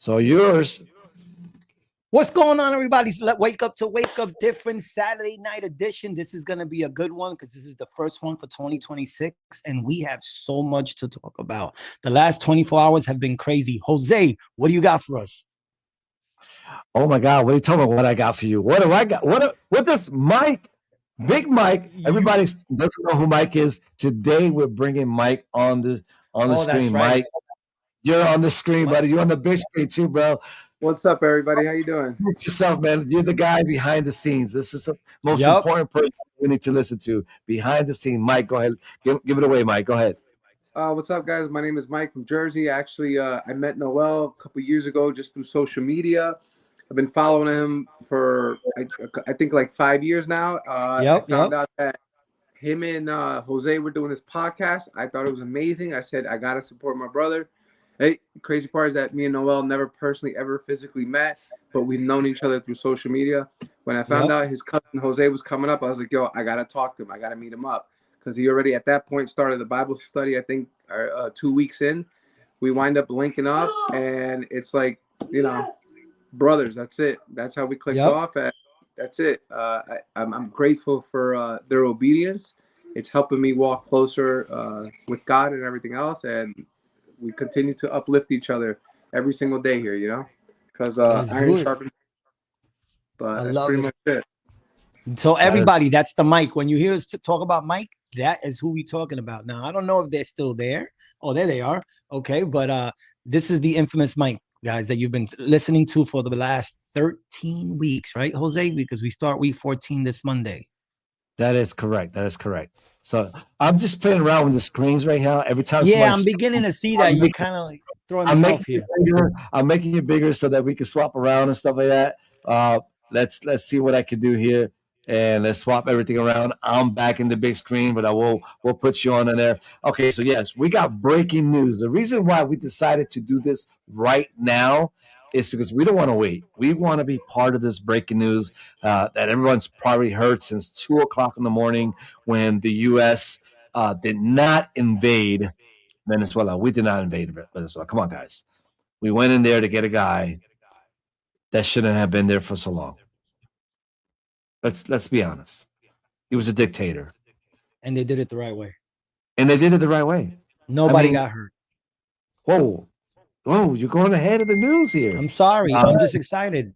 So yours. What's going on, everybody? Let's wake up different Saturday night edition. This is going to be a good one because this is the first one for 2026, and we have so much to talk about. The last 24 hours have been crazy. Jose, what do you got for us? Oh my God! What are you talking about? What I got for you? What do I got? What does Mike? Big Mike. Everybody doesn't know who Mike is. Today we're bringing Mike on the screen. Right. Mike, you're on the screen, buddy. You're on the big screen too, bro. What's up, everybody? How you doing? It's yourself, man. You're the guy behind the scenes. This is the most important person we need to listen to. Behind the scene, Mike. Go ahead. Give it away, Mike. Go ahead. What's up, guys? My name is Mike from Jersey. Actually, I met Noel a couple years ago just through social media. I've been following him for I think like 5 years now. I found out that him and Jose were doing this podcast. I thought it was amazing. I said I gotta support my brother. Hey, crazy part is that me and Noel never personally ever physically met, but we've known each other through social media. When I found out his cousin Jose was coming up, I was like, yo, I got to talk to him. I got to meet him up. Because he already at that point started the Bible study, I think 2 weeks in. We wind up linking up, and it's like, you know, brothers, that's it. That's how we clicked off. And that's it. I'm grateful for their obedience. It's helping me walk closer with God and everything else. And we continue to uplift each other every single day here, you know, because iron sharpens. But that's pretty much it. So everybody, that's the Mike. When you hear us talk about Mike, that is who we talking about. Now, I don't know if they're still there. Oh, there they are. Okay, but this is the infamous Mike, guys, that you've been listening to for the last 13 weeks, right, Jose? Because we start week 14 this Monday. That is correct. So I'm just playing around with the screens right now. Every time, I'm beginning to see that you're kind of like throwing me off here. I'm making it bigger so that we can swap around and stuff like that. Let's see what I can do here, and let's swap everything around. I'm back in the big screen, but we'll put you on in there. Okay, so yes, we got breaking news. The reason why we decided to do this right now is because we don't want to wait. We want to be part of this breaking news that everyone's probably heard since 2 o'clock in the morning when the U.S. Did not invade Venezuela. We did not invade Venezuela. Come on, guys. We went in there to get a guy that shouldn't have been there for so long. Let's be honest. He was a dictator. And they did it the right way. Nobody got hurt. Whoa, you're going ahead of the news here. I'm sorry. I'm just excited.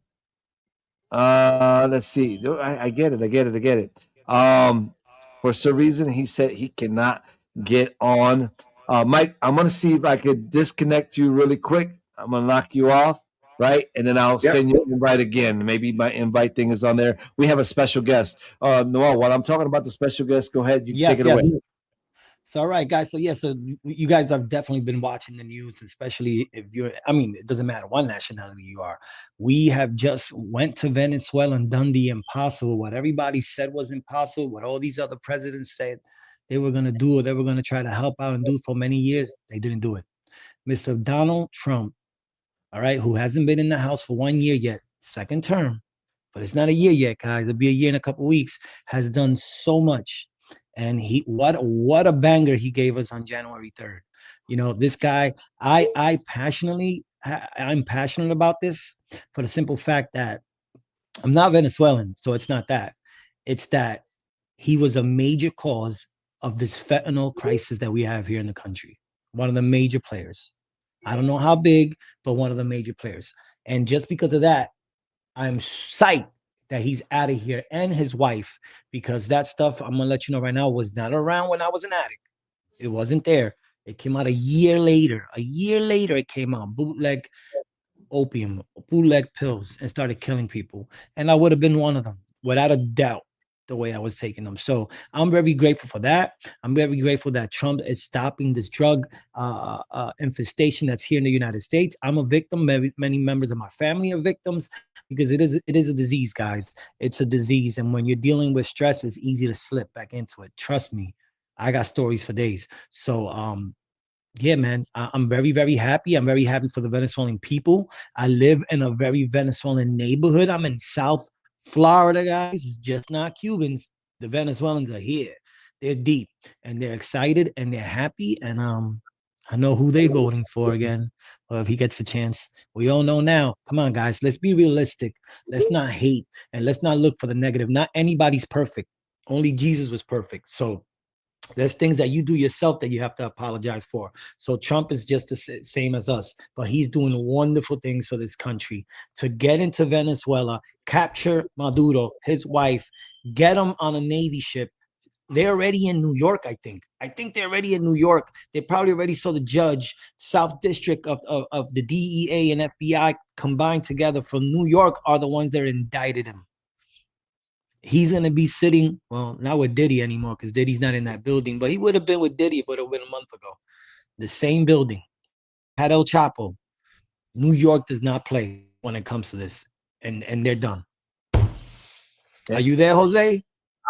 Let's see. I get it. For some reason, he said he cannot get on. Mike, I'm going to see if I could disconnect you really quick. I'm going to knock you off, right? And then I'll send you an invite again. Maybe my invite thing is on there. We have a special guest. Noel, while I'm talking about the special guest, go ahead. You take it away. So, all right, guys. So you guys have definitely been watching the news, especially if it doesn't matter what nationality you are. We have just went to Venezuela and done the impossible. What everybody said was impossible, what all these other presidents said they were going to do or they were going to try to help out and do for many years, they didn't do it. Mr. Donald Trump, all right, who hasn't been in the House for 1 year yet, second term, but it's not a year yet, guys. It'll be a year in a couple of weeks, has done so much. And what a banger he gave us on January 3rd. You know, this guy, I'm passionate about this for the simple fact that I'm not Venezuelan, so it's not that. It's that he was a major cause of this fentanyl crisis that we have here in the country. One of the major players. I don't know how big, but one of the major players. And just because of that, I'm psyched that he's out of here, and his wife, because that stuff, I'm gonna let you know right now, was not around when I was an addict. It wasn't there. It came out a year later. It came out, bootleg opium, bootleg pills, and started killing people. And I would have been one of them, without a doubt, the way I was taking them. So I'm very grateful for that. I'm very grateful that Trump is stopping this drug infestation that's here in the United States. I'm a victim. Many members of my family are victims because it is a disease, guys. It's a disease. And when you're dealing with stress, it's easy to slip back into it. Trust me, I got stories for days. So, yeah, man, I'm very, very happy. I'm very happy for the Venezuelan people. I live in a very Venezuelan neighborhood. I'm in South Florida, guys. It's just not Cubans. The Venezuelans are here. They're deep and they're excited and they're happy. And I know who they're voting for again. or if he gets a chance. We all know now. Come on, guys. Let's be realistic. Let's not hate and let's not look for the negative. Not anybody's perfect. Only Jesus was perfect. So there's things that you do yourself that you have to apologize for. So Trump is just the same as us, but he's doing wonderful things for this country. To get into Venezuela, capture Maduro, his wife, get him on a Navy ship. They're already in New York, I think. I think they're already in New York. They probably already saw the judge, South District of the DEA and FBI combined together from New York are the ones that indicted him. He's going to be sitting, well, not with Diddy anymore because Diddy's not in that building, but he would have been with Diddy if it would have been a month ago. The same building. Had El Chapo. New York does not play when it comes to this, and they're done. Yeah. Are you there, Jose?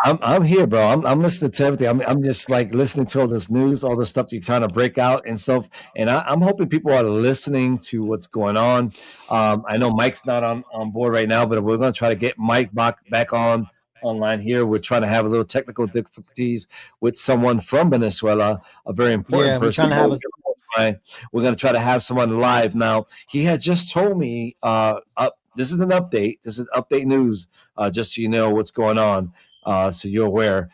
I'm here, bro. I'm listening to everything. I'm just like listening to all this news, all the stuff you're trying to break out and stuff. And I'm hoping people are listening to what's going on. I know Mike's not on board right now, but we're going to try to get Mike back online here. We're trying to have a little technical difficulties with someone from Venezuela, a very important person. We're trying to have we're going to try to have someone live now. He had just told me, this is an update. This is update news, just so you know what's going on. So you're aware,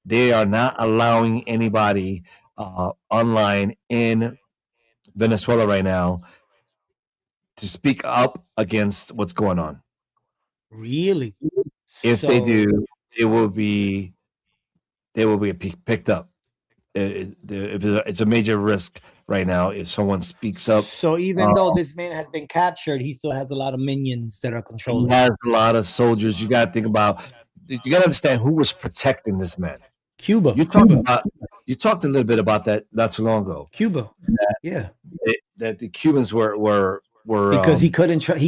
they are not allowing anybody online in Venezuela right now to speak up against what's going on. Really? If they do, it will be picked up. It's a major risk right now if someone speaks up. So even though this man has been captured, he still has a lot of minions that are controlling. He has a lot of soldiers. You got to think about. You got to understand who was protecting this man. Cuba. You talked a little bit about that not too long ago. Cuba. That the Cubans were because he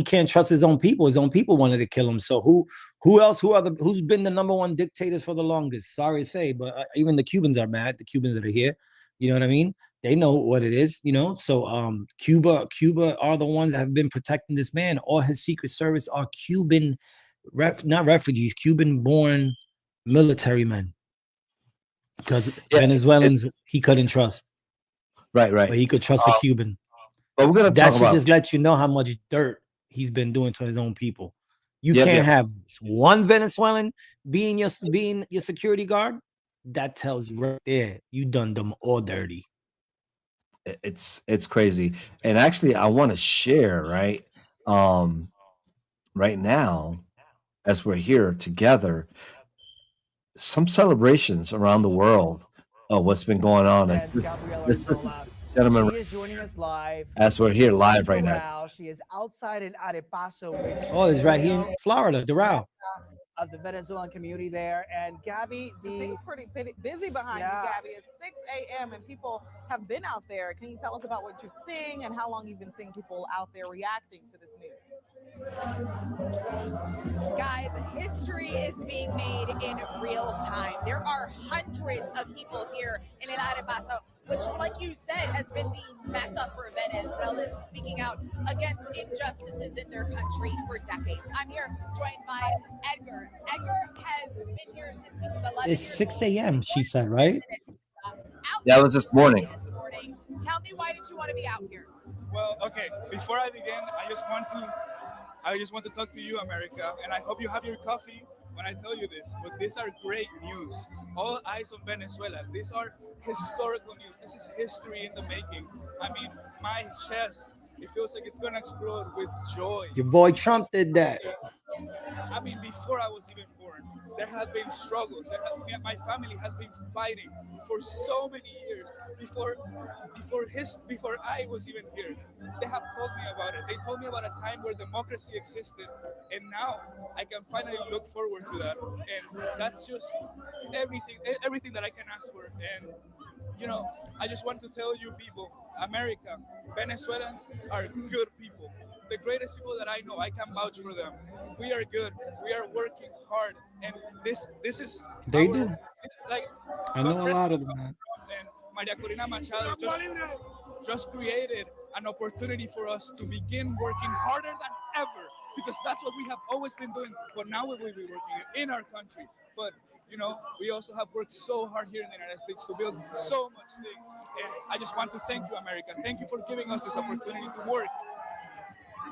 can't trust his own people. His own people wanted to kill him. So who else? Who's been the number one dictators for the longest? Sorry to say, but even the Cubans are mad. The Cubans that are here, you know what I mean? They know what it is, you know. So Cuba are the ones that have been protecting this man. All his Secret Service are Cuban, not refugees, Cuban-born military men. Because Venezuelans he couldn't trust. Right. But he could trust a Cuban. But we're gonna talk about just let you know how much dirt he's been doing to his own people. You can't have one Venezuelan being your security guard. That tells you right there, you done them all dirty. It's crazy. And actually, I want to share right now, as we're here together, some celebrations around the world of what's been going on. Gentlemen, she is joining us live as we're here live right now. She is outside in Arepaso. It's right here in Florida, Doral. Of the Venezuelan community there. And Gabby, the thing's pretty busy behind you, Gabby. It's 6 a.m. and people have been out there. Can you tell us about what you're seeing and how long you've been seeing people out there reacting to this news? Guys, history is being made in real time. There are hundreds of people here in El Arepaso, which, like you said, has been the mecca for Venezuelans speaking out against injustices in their country for decades. I'm here joined by Edgar. Edgar has been here since he was 11 It's 6 a.m., she said, right? Yeah, it was this morning. Tell me, why did you want to be out here? Well, okay, before I begin, I just want to talk to you, America, and I hope you have your coffee when I tell you this, but these are great news. All eyes on Venezuela. These are historical news. This is history in the making. I mean, my chest, it feels like it's going to explode with joy. Your boy Trump did that. I mean, before I was even born, there have been struggles. My family has been fighting for so many years before I was even here. They have told me about it. They told me about a time where democracy existed, and now I can finally look forward to that. And that's just everything that I can ask for. And you know, I just want to tell you people, America, Venezuelans are good people. The greatest people that I know, I can vouch for them. We are good. We are working hard, and this is. They do. Like I know a lot of them. And Maria Corina Machado just created an opportunity for us to begin working harder than ever, because that's what we have always been doing. But now we will be working in our country. But you know, we also have worked so hard here in the United States to build so much things. And I just want to thank you, America. Thank you for giving us this opportunity to work.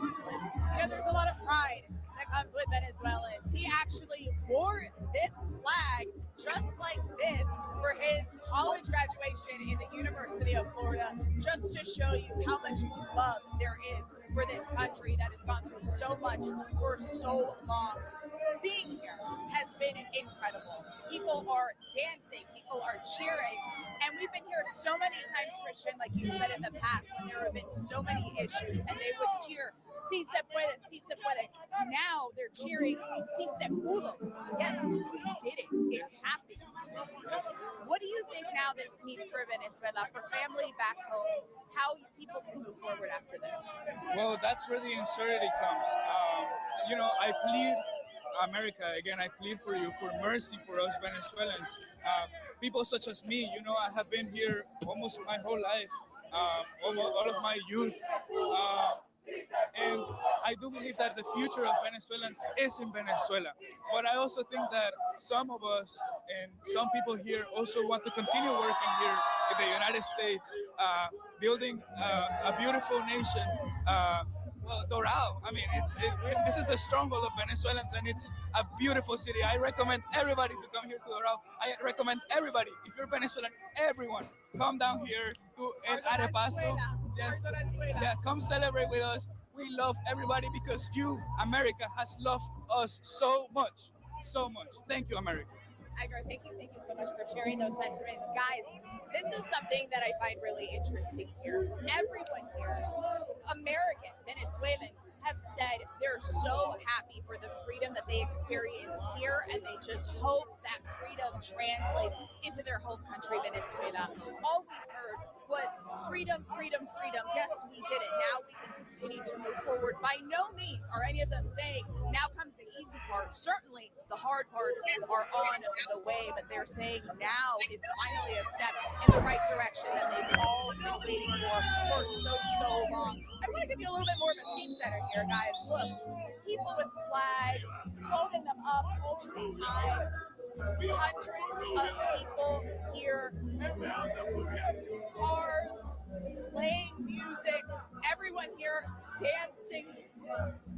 You know, there's a lot of pride that comes with Venezuelans. He actually wore this flag just like this for his college graduation in the University of Florida, just to show you how much love there is for this country that has gone through so much for so long. Being here has been incredible. People are dancing, people are cheering, and we've been here so many times, Christian, like you said in the past, when there have been so many issues, and they would cheer, "Si se puede, si se puede." Now they're cheering, "Si se pudo." Yes, we did it. It happened. What do you think now this means for Venezuela, for family back home, how people can move forward after this? Well, that's where the uncertainty comes. You know, I plead, America, again, I plead for you, for mercy for us Venezuelans. People such as me, you know, I have been here almost my whole life, almost all of my youth. And I do believe that the future of Venezuelans is in Venezuela. But I also think that some of us and some people here also want to continue working here in the United States, building a beautiful nation. Well, Doral, I mean, this is the stronghold of Venezuelans, and it's a beautiful city. I recommend everybody to come here to Doral. I recommend everybody, if you're Venezuelan, everyone, come down here to El Arepaso. Yes, yeah, come celebrate with us. We love everybody because you, America, has loved us so much, so much. Thank you, America. Edgar, thank you so much for sharing those sentiments. Guys, this is something that I find really interesting here. Everyone here, American, Venezuelan, have said they're so happy for the freedom that they experience here, and they just hope that freedom translates into their home country, Venezuela. All we've heard was freedom, freedom, freedom. Yes, we did it. Now we can continue to move forward. By no means are any of them saying now comes the easy part. Certainly the hard parts are on the way, but they're saying now is finally a step in the right direction that they've all been waiting for so long. I want to give you a little bit more of a scene setter here, guys. Look, people with flags, holding them up, holding them high. Hundreds of people here, cars, playing music, everyone here dancing.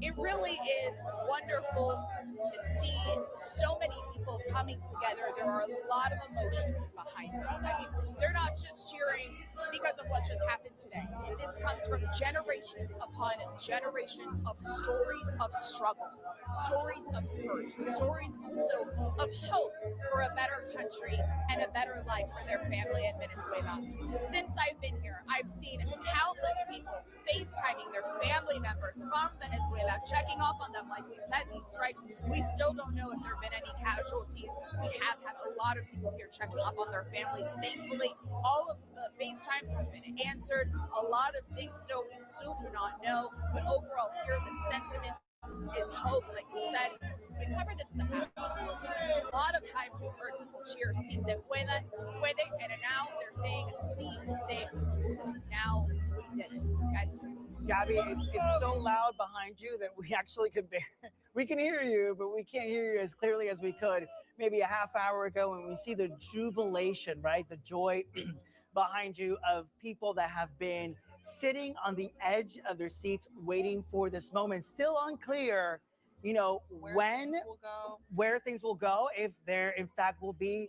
It really is wonderful to see so many people coming together. There are a lot of emotions behind this. I mean, they're not just cheering because of what just happened today. This comes from generations upon generations of stories of struggle, stories of hurt, stories also of hope for a better country and a better life for their family in Venezuela. Since I've been here, I've seen countless people FaceTiming their family members from Venezuela, checking off on them. Like we said, these strikes, we still don't know if there have been any casualties. We have had a lot of people here checking off on their family. Thankfully, all of the FaceTimes have been answered. A lot of things we still do not know. But overall here, the sentiment is hope. Like we said, we covered this in the past. A lot of times we've heard people cheer "Si se puede," and now they're saying "Si se pudo." Now we did it, guys. Gabby, it's so loud behind you that we actually we can hear you, but we can't hear you as clearly as we could maybe a half hour ago. And we see the jubilation, right? The joy behind you of people that have been sitting on the edge of their seats waiting for this moment. Still unclear, you know, where things will go, if there in fact will be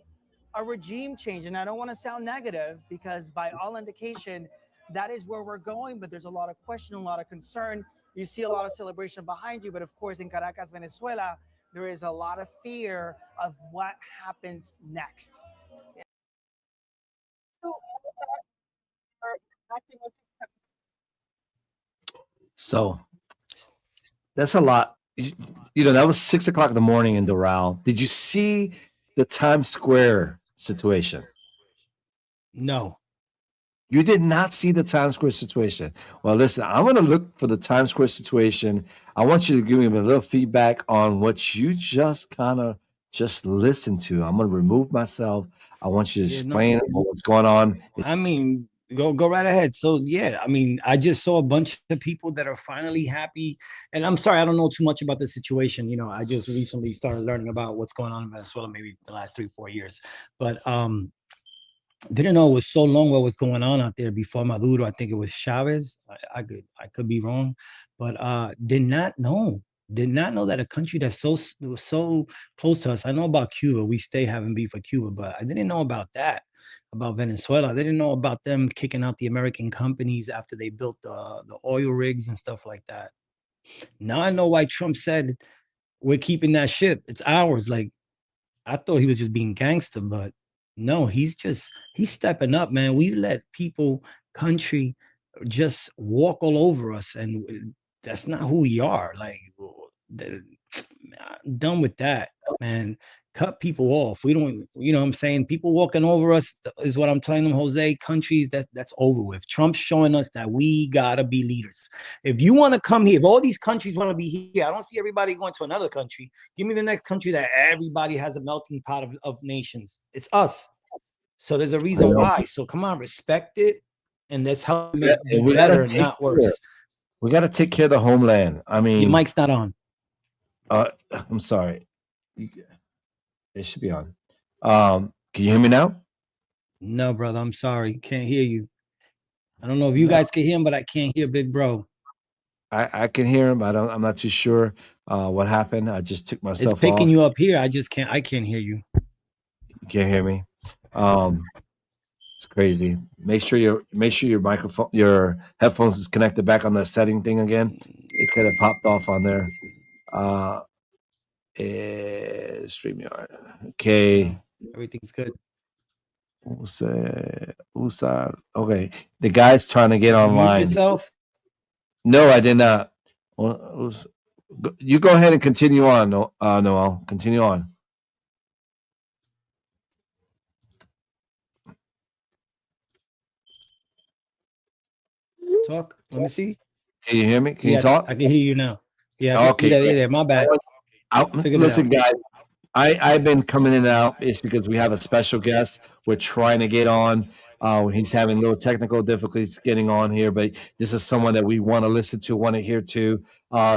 a regime change. And I don't want to sound negative, because by all indication, that is where we're going, but there's a lot of question, a lot of concern. You see a lot of celebration behind you, but of course in Caracas, Venezuela, there is a lot of fear of what happens next. Yeah. So that's a lot. You know, that was 6 o'clock in the morning in Doral. Did you see the Times Square situation? No. You did not see the Times Square situation. Well, listen, I'm going to look for the Times Square situation. I want you to give me a little feedback on what you just kind of just listened to. I'm going to remove myself. I want you to explain what's going on. I mean, Go right ahead. So yeah, I mean, I just saw a bunch of people that are finally happy. And I'm sorry, I don't know too much about the situation. You know, I just recently started learning about what's going on in Venezuela, maybe the last 3-4 years. But didn't know it was so long what was going on out there before Maduro. I think it was Chavez. I could be wrong, but did not know that a country that's so close to us. I know about Cuba. We stay having beef with Cuba, but I didn't know about that, about Venezuela. I didn't know about them kicking out the American companies after they built the oil rigs and stuff like that. Now I know why Trump said we're keeping that ship. It's ours. Like, I thought he was just being gangster, but no, he's stepping up, man. We let people, country, just walk all over us, and that's not who we are. Like, done with that, man. Cut people off. We don't, what I'm saying? People walking over us is what I'm telling them, Jose. Countries, that's over with. Trump's showing us that we gotta be leaders. If you want to come here, if all these countries want to be here, I don't see everybody going to another country. Give me the next country that everybody has a melting pot of nations. It's us. So there's a reason why. So come on, respect it, and let's help make it be better, not worse. We got to take care of the homeland. I mean, your mic's not on. I'm sorry. It should be on. Can you hear me now? No, brother. I'm sorry. Can't hear you. I don't know if you guys can hear him, but I can't hear Big Bro. I can hear him. I'm not too sure what happened. I just took myself off. It's picking you up here. I can't hear you. You can't hear me. It's crazy. Make sure your microphone, your headphones is connected back on the setting thing again. It could have popped off on there. StreamYard. Okay. Everything's good. Usa. Okay. The guy's trying to get online. Mute yourself? No, I did not. You go ahead and continue on. Noel. Continue on. Talk. Let me see. Can you hear me? Can you talk? I can hear you now. Yeah. Okay. Yeah. My bad. Listen, guys. I've been coming in and out. It's because we have a special guest. We're trying to get on. He's having little technical difficulties getting on here, but this is someone that we want to listen to, want to hear to,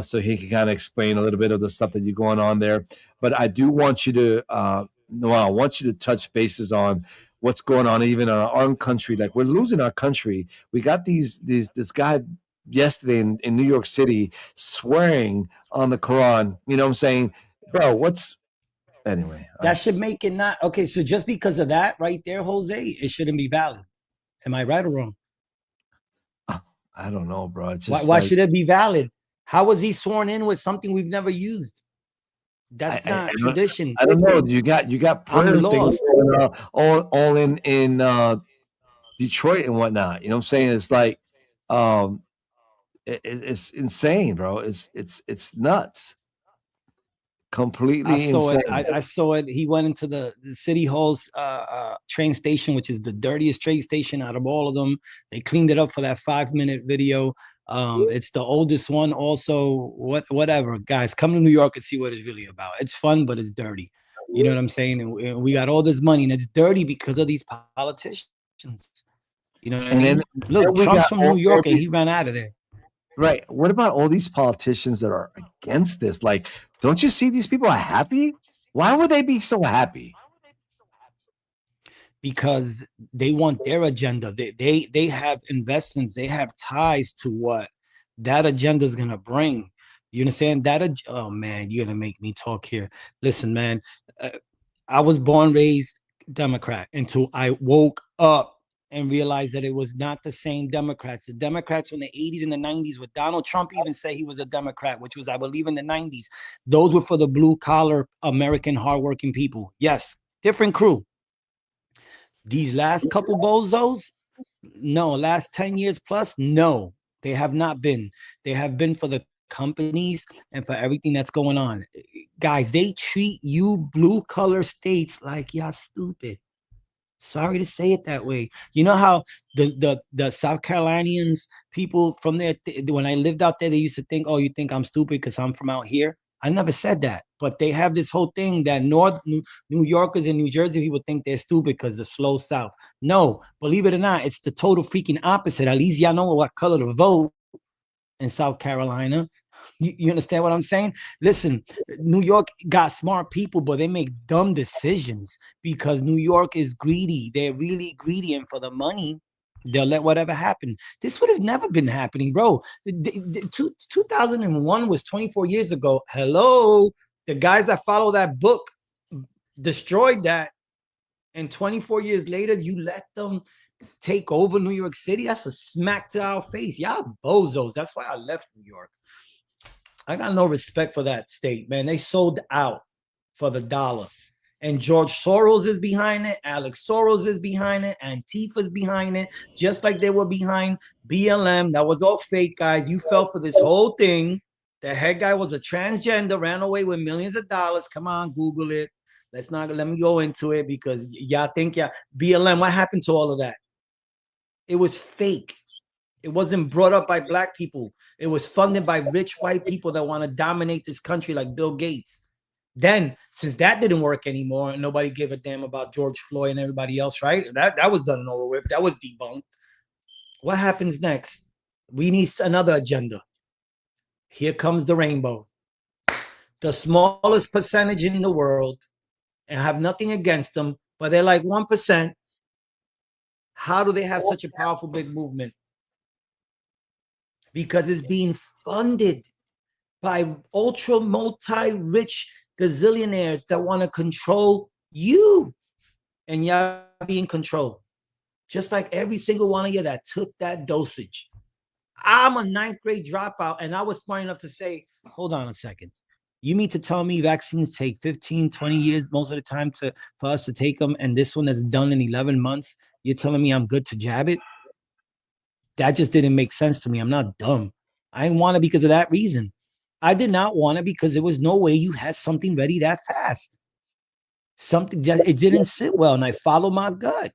so he can kind of explain a little bit of the stuff that you're going on there. But I do want you to, Noel, I want you to touch bases on what's going on even in our own country. Like, we're losing our country. We got this guy yesterday in New York City swearing on the Quran. You know what I'm saying? Bro, anyway, that should make it not okay. So just because of that right there, Jose, it shouldn't be valid. Am I right or wrong? I don't know, bro. It's just why should it be valid? How was he sworn in with something we've never used? That's not tradition. I don't know. You got prayer things all in Detroit and whatnot. You know what I'm saying? It's like it's insane, bro. It's nuts. Completely insane. I saw it. He went into the City Hall's train station, which is the dirtiest train station out of all of them. They cleaned it up for that 5-minute video. It's the oldest one. Also, whatever, guys, come to New York and see what it's really about. It's fun, but it's dirty. You know what I'm saying? And we got all this money, and it's dirty because of these politicians. You know what I mean? Look, Trump's from New York, and he ran out of there. Right. What about all these politicians that are against this? Like, don't you see these people are happy? Why would they be so happy? Because they want their agenda. They have investments. They have ties to what that agenda is gonna bring. You understand that? Oh man, you're gonna make me talk here. Listen, man, I was born, raised Democrat until I woke up and realized that it was not the same Democrats. The Democrats from the 80s and the 90s, with Donald Trump even said he was a Democrat, which was, I believe, in the 90s. Those were for the blue-collar American hardworking people. Yes, different crew. These last couple bozos, no. Last 10 years plus, no. They have not been. They have been for the companies and for everything that's going on. Guys, they treat you blue-collar states like y'all stupid. Sorry to say it that way. You know how the South Carolinians, people from there, when I lived out there, they used to think, oh, you think I'm stupid because I'm from out here? I never said that, but they have this whole thing that New Yorkers and New Jersey people think they're stupid because the slow South. No, believe it or not, it's the total freaking opposite. At least y'all know what color to vote in South Carolina. You understand what I'm saying? Listen, New York got smart people, but they make dumb decisions because New York is greedy. They're really greedy, and for the money, they'll let whatever happen. This would have never been happening, bro. 2001 was 24 years ago. Hello, the guys that follow that book destroyed that, and 24 years later, you let them take over New York City. That's a smack to our face. Y'all bozos. That's why I left New York. I got no respect for that state, man. They sold out for the dollar. And George Soros is behind it. Alex Soros is behind it. Antifa's behind it. Just like they were behind BLM. That was all fake, guys. You fell for this whole thing. The head guy was a transgender, ran away with millions of dollars. Come on, Google it. Let me go into it because y'all think BLM, what happened to all of that? It was fake. It wasn't brought up by black people. It was funded by rich white people that want to dominate this country like Bill Gates. Then, since that didn't work anymore, and nobody gave a damn about George Floyd and everybody else, right? That was done and over with. That was debunked. What happens next? We need another agenda. Here comes the rainbow. The smallest percentage in the world, and I have nothing against them, but they're like 1%. How do they have such a powerful big movement? Because it's being funded by ultra multi-rich gazillionaires that want to control you, and y'all be in control. Just like every single one of you that took that dosage. I'm a 9th grade dropout, and I was smart enough to say, hold on a second. You mean to tell me vaccines take 15, 20 years most of the time for us to take them, and this one is done in 11 months? You're telling me I'm good to jab it? That just didn't make sense to me. I'm not dumb. I didn't want it because of that reason. I did not want it because there was no way you had something ready that fast. It didn't sit well, and I followed my gut.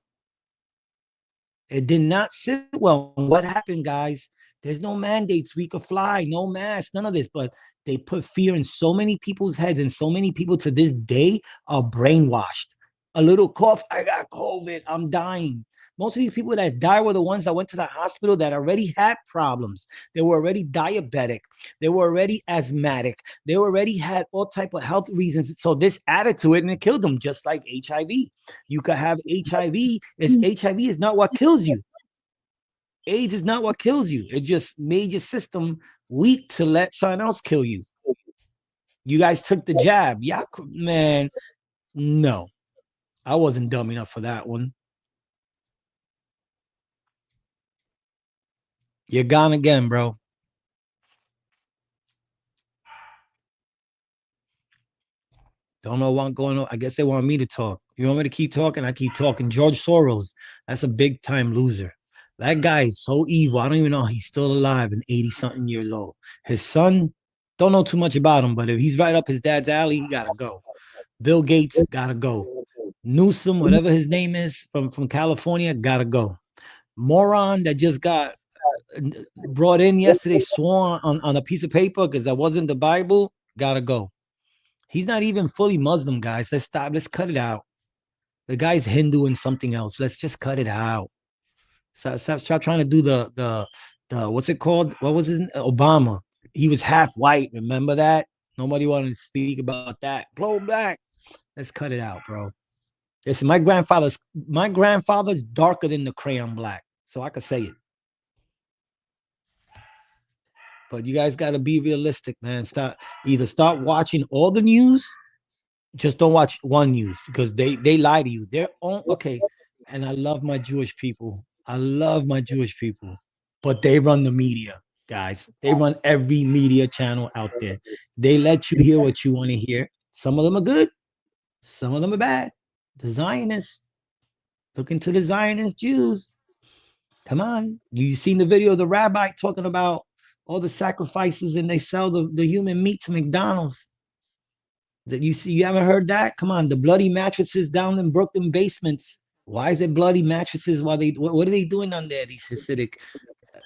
It did not sit well. What happened, guys? There's no mandates. We could fly, no mask, none of this. But they put fear in so many people's heads, and so many people to this day are brainwashed. A little cough, I got COVID, I'm dying. Most of these people that died were the ones that went to the hospital that already had problems. They were already diabetic. They were already asthmatic. They already had all type of health reasons. So this added to it, and it killed them, just like HIV. You could have HIV. HIV is not what kills you. AIDS is not what kills you. It just made your system weak to let something else kill you. You guys took the jab. Yeah, man. No, I wasn't dumb enough for that one. You're gone again, bro. Don't know what's going on. I guess they want me to talk. You want me to keep talking? I keep talking. George Soros, that's a big time loser. That guy is so evil. I don't even know he's still alive and 80-something years old. His son, don't know too much about him, but if he's right up his dad's alley, he gotta go. Bill Gates, gotta go. Newsom, whatever his name is, from California, gotta go. Moron that just got brought in yesterday, swore on a piece of paper because that wasn't the Bible, gotta go. He's not even fully Muslim, guys. Let's cut it out. The guy's Hindu and something else. Let's just cut it out. Stop trying to do the what's it called? What was his Obama? He was half white. Remember that? Nobody wanted to speak about that. Blow back. Let's cut it out, bro. Listen, my grandfather's darker than the crayon black, so I could say it. But you guys got to be realistic, man. Stop watching all the news. Just don't watch one news because they lie to you. They're on okay. And I love my Jewish people. But they run the media, guys. They run every media channel out there. They let you hear what you want to hear. Some of them are good. Some of them are bad. The Zionists. Look into the Zionist Jews. Come on. You seen the video of the rabbi talking about all the sacrifices and they sell the human meat to McDonald's. That you haven't heard that? Come on, the bloody mattresses down in Brooklyn basements. Why is it bloody mattresses? What are they doing on there? These Hasidic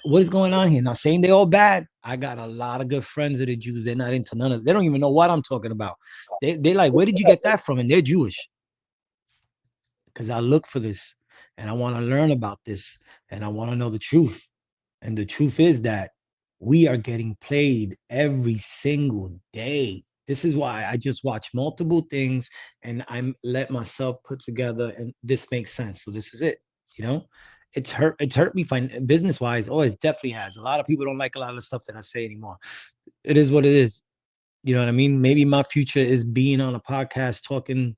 what is going on here? Not saying they're all bad. I got a lot of good friends that are Jews. They're not into none of. They don't even know what I'm talking about. They're like, where did you get that from? And they're Jewish. Because I look for this, and I want to learn about this, and I want to know the truth. And the truth is that we are getting played every single day. This is why I just watch multiple things and I let myself put together, and this makes sense. So this is it. You know, it's hurt me business wise. Oh, it definitely has. A lot of people don't like a lot of the stuff that I say anymore. It is what it is. You know what I mean? Maybe my future is being on a podcast talking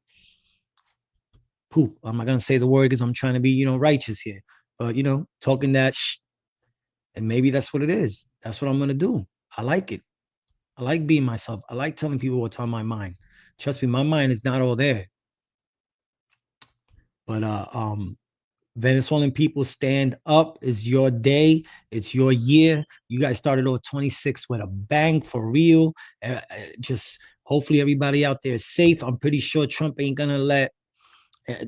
poop. I'm not gonna say the word because I'm trying to be, you know, righteous here. But you know, talking that and maybe that's what it is. That's what I'm gonna do. I like it. I like being myself. I like telling people what's on my mind. Trust me, my mind is not all there. But Venezuelan people, stand up. It's your day. It's your year. You guys started over 26 with a bang, for real. Just hopefully everybody out there is safe. I'm pretty sure Trump ain't gonna let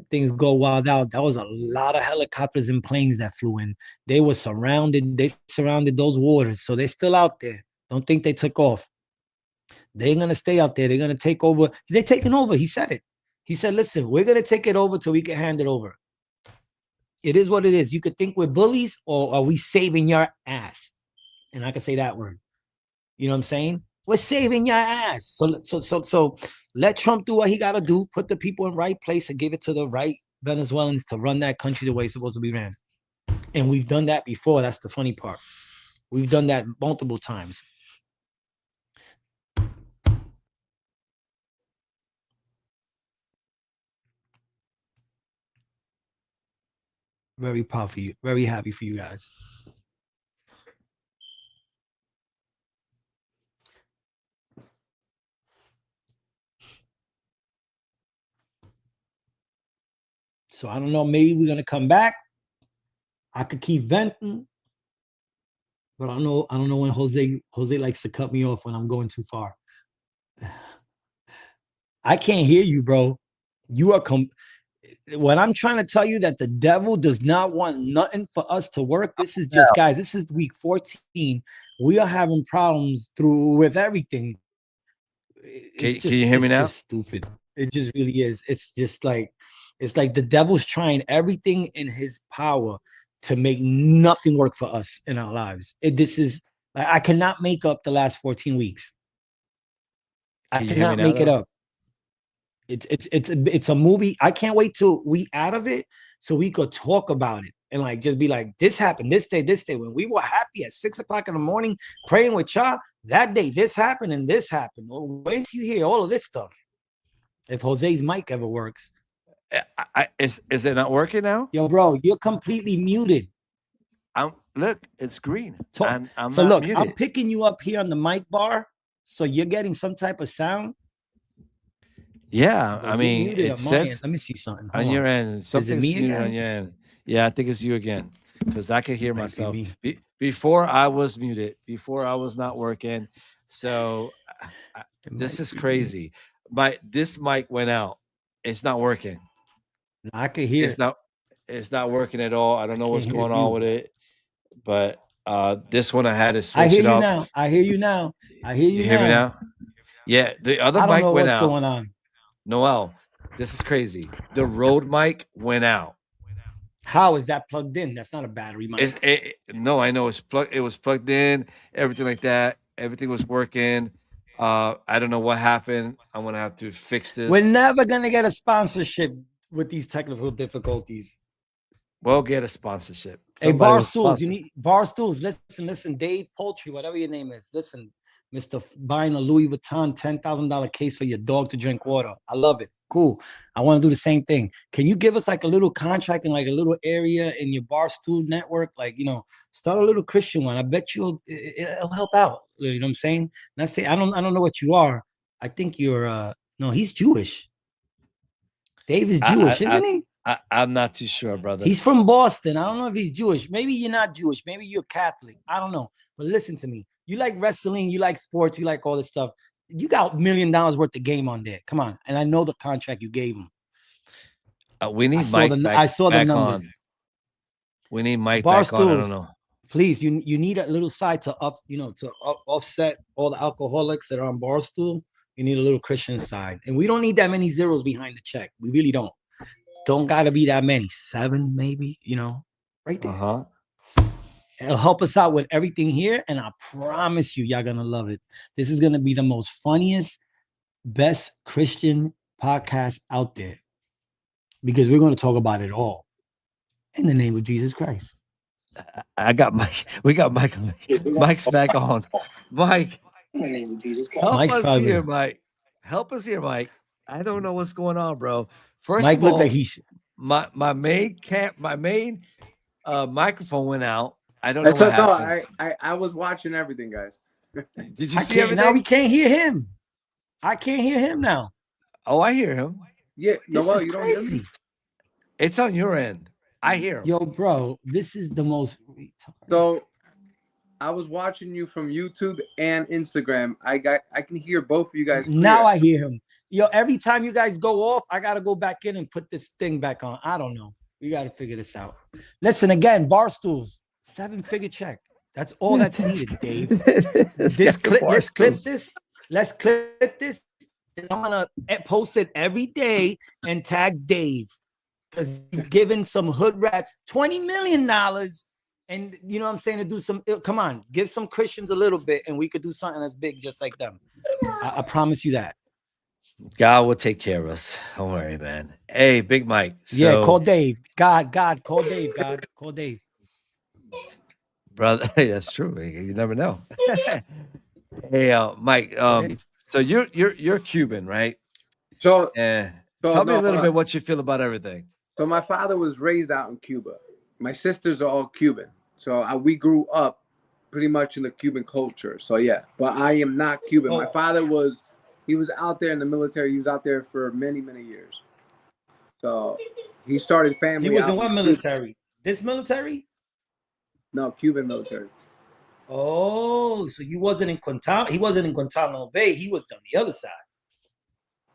things go wild out. That was a lot of helicopters and planes that flew in. They were surrounded. They surrounded those waters. So they're still out there. Don't think they took off. They're going to stay out there. They're going to take over. They're taking over. He said it. He said, listen, we're going to take it over till we can hand it over. It is what it is. You could think we're bullies, or are we saving your ass? And I can say that word. You know what I'm saying? We're saving your ass. So let Trump do what he got to do. Put the people in right place and give it to the right Venezuelans to run that country the way it's supposed to be ran. And we've done that before. That's the funny part. We've done that multiple times. Very proud for you. Very happy for you guys. So I don't know. Maybe we're gonna come back. I could keep venting, but I don't know when Jose likes to cut me off when I'm going too far. I can't hear you, bro. You are when I'm trying to tell you that the devil does not want nothing for us to work. This is just, guys, this is week 14. We are having problems with everything. Can you hear me now? Just stupid. It just really is. It's just like, it's like the devil's trying everything in his power to make nothing work for us in our lives. This is, I cannot make up the last 14 weeks. I cannot make it up. It's a movie. I can't wait till we out of it so we could talk about it and like just be like, this happened this day when we were happy at 6 o'clock in the morning praying with y'all. That day this happened and this happened. Well, wait till you hear all of this stuff. If Jose's mic ever works. Is it not working now? Yo, bro, you're completely muted. Look, it's green. I'm so not look, muted. I'm picking you up here on the mic bar, so you're getting some type of sound. Yeah, I mean, it says. Let me see something on your end. Something's muted on your end. Yeah, I think it's you again, because I can hear myself. Before I was muted. Before I was not working. So this is crazy. This mic went out. It's not working. I can hear it's not working at all. I don't know what's going on with it, but this one I had to switch it up. I hear you now. You hear me now? Yeah, the other mic went out. What's going on? Noel, this is crazy. The Rode mic went out. How is that plugged in? That's not a battery mic. No, I know it was plugged in, everything like that. Everything was working. I don't know what happened. I'm gonna have to fix this. We're never gonna get a sponsorship with these technical difficulties. We'll get a sponsorship. Hey, Barstools, you need Barstools. Listen, Dave Poultry, whatever your name is. Listen, Mr. Buying a Louis Vuitton $10,000 case for your dog to drink water. I love it. Cool. I want to do the same thing. Can you give us like a little contract in like a little area in your Barstool network? Like, you know, start a little Christian one. I bet it'll help out. You know what I'm saying? And I say, I don't know what you are. I think you're no, he's Jewish. Dave is Jewish, isn't he? I'm not too sure, brother. He's from Boston. I don't know if he's Jewish. Maybe you're not Jewish. Maybe you're Catholic. I don't know. But listen to me. You like wrestling. You like sports. You like all this stuff. You got $1 million worth of game on there. Come on. And I know the contract you gave him. We need Mike back, I saw the numbers. on. We need Mike back on. I don't know. please, you need a little side to offset all the alcoholics that are on Barstool. You need a little Christian side, and we don't need that many zeros behind the check. We really don't. Don't gotta be that many. 7 maybe. Right there. It'll help us out with everything here, and I promise you, y'all gonna love it. This is gonna be the most funniest, best Christian podcast out there, because we're gonna talk about it all in the name of Jesus Christ. I got Mike. We got Mike. Mike's back on. Mike, help us here, Mike. Help us here, Mike. I don't know what's going on, bro. First Mike of all, looked like he's my main microphone went out. I don't know what happened. No, I was watching everything, guys. Did you see everything? Now we can't hear him. I can't hear him now. Oh, I hear him. Yeah, this is crazy. It's on your end. I hear him. Yo, bro, this is the most. So, I was watching you from YouTube and Instagram. I can hear both of you guys clear. Now I hear him. Yo, every time you guys go off, I gotta go back in and put this thing back on. I don't know. We gotta figure this out. Listen again, Barstools, 7-figure check. That's all that's needed, Dave. Let's clip this. And I'm gonna post it every day and tag Dave, because he's giving some hood rats $20 million. And you know what I'm saying, to do some, come on, give some Christians a little bit, and we could do something that's big just like them. I promise you that. God will take care of us. Don't worry, man. Hey, Big Mike. Yeah, call Dave. God, call Dave. God, call Dave. Brother, that's true. You never know. Hey, Mike. So you're Cuban, right? So tell me a little bit what you feel about everything. So my father was raised out in Cuba. My sisters are all Cuban. So we grew up pretty much in the Cuban culture. So yeah, but I am not Cuban. My father he was out there in the military. He was out there for many, many years. So he started family. He was in what military? This military? No, Cuban military. Oh, so he wasn't in Guantanamo Bay. He was on the other side.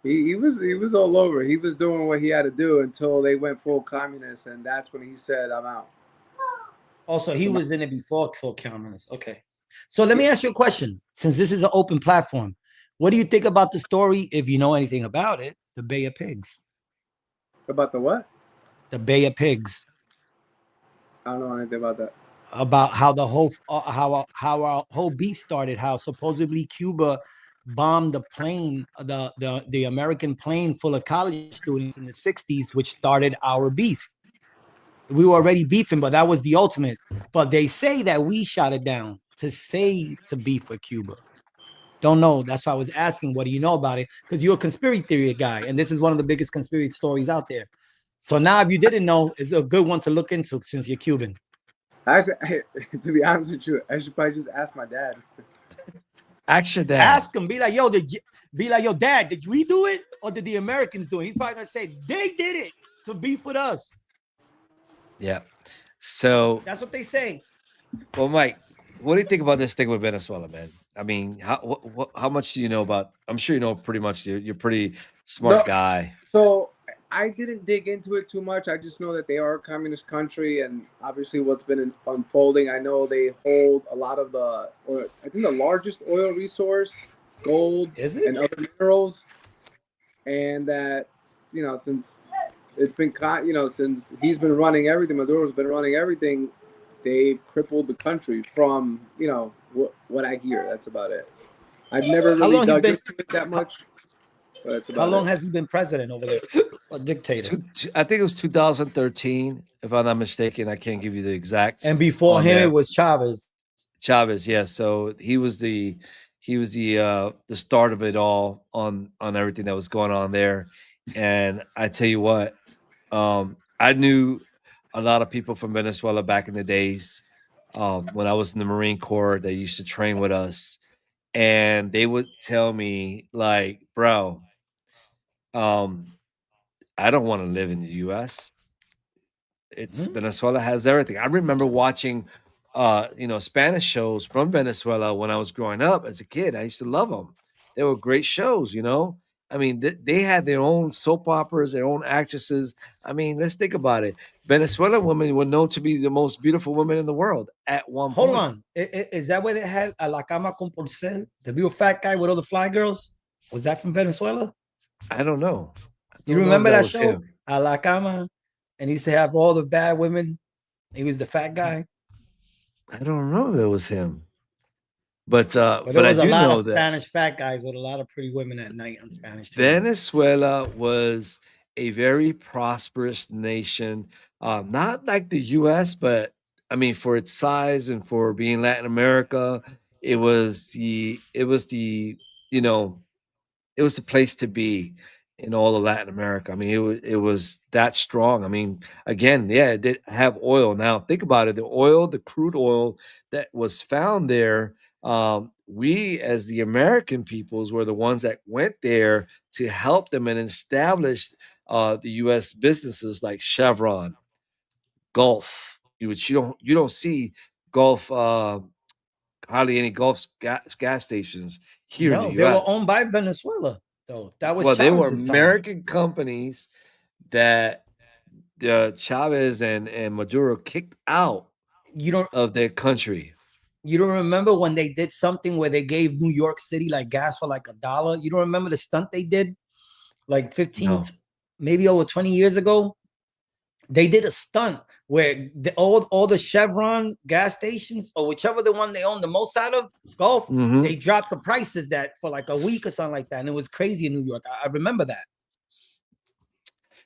He was all over. He was doing what he had to do until they went full communist, and that's when he said, "I'm out." Also, he was in it before full communist. Okay. So let me ask you a question. Since this is an open platform, what do you think about the story, if you know anything about it, the Bay of Pigs? About the what? The Bay of Pigs. I don't know anything about that. About how the whole how our whole beef started. How supposedly Cuba bombed the plane, the American plane full of college students in the 60s, which started our beef. We were already beefing, but that was the ultimate. But they say that we shot it down to beef with Cuba. Don't know. That's why I was asking, what do you know about it? Because you're a conspiracy theory guy, and this is one of the biggest conspiracy stories out there. So now, if you didn't know, it's a good one to look into since you're Cuban. Actually, to be honest with you, I should probably just ask my dad. Ask your dad. Ask him. Be like, yo, Dad, did we do it or did the Americans do it? He's probably gonna say they did it to beef with us. Yeah. So that's what they say. Well, Mike, what do you think about this thing with Venezuela, man? I mean, how much do you know about? I'm sure you know pretty much. You're a pretty smart guy. So I didn't dig into it too much. I just know that they are a communist country, and obviously what's been unfolding. I know they hold a lot of I think the largest oil resource, gold, and other minerals, and that since it's been since he's been running everything, Maduro's been running everything, they've crippled the country from what I hear. That's about it. I've never really dug into it that much. How long has he been president over there? A dictator. I think it was 2013, if I'm not mistaken. I can't give you the exact. And before him, it was Chavez. Chavez, yeah. So he was the start of it all on everything that was going on there. And I tell you what, I knew a lot of people from Venezuela back in the days when I was in the Marine Corps. They used to train with us, and they would tell me, like, bro, I don't want to live in the U.S. It's Venezuela has everything. I remember watching, Spanish shows from Venezuela when I was growing up as a kid. I used to love them. They were great shows, I mean, they had their own soap operas, their own actresses. I mean, let's think about it. Venezuelan women were known to be the most beautiful women in the world at one Hold point. on. Is that where they had a La Cama con Porcel, the real fat guy with all the fly girls? Was that from Venezuela? I don't know. I You don't know if remember that that was show, him. A La Cama? And he used to have all the bad women. He was the fat guy. I don't know if it was him. But there I was a do lot know of that Spanish fat guys with a lot of pretty women at night on Spanish TV. Venezuela was a very prosperous nation, not like the U.S., but I mean, for its size and for being Latin America, it was the you know it was the place to be in all of Latin America. I mean, it was that strong. I mean, again, yeah, it did have oil. Now think about it: the oil, the crude oil that was found there. We, as the American peoples, were the ones that went there to help them and establish the U.S. businesses like Chevron, Gulf. You don't see Gulf hardly any Gulf gas stations here in the No, they were U.S. owned by Venezuela, though. That was Well, they were Chavez's time. American companies that Chavez and Maduro kicked out You don't of their country. you don't remember when they did something where they gave New York City like gas for like $1? You don't remember the stunt they did like 15, No. maybe over 20 years ago? They did a stunt where all the Chevron gas stations or whichever the one they own the most out of Gulf, Mhm. they dropped the prices that for like a week or something like that, and it was crazy in New York. I remember that.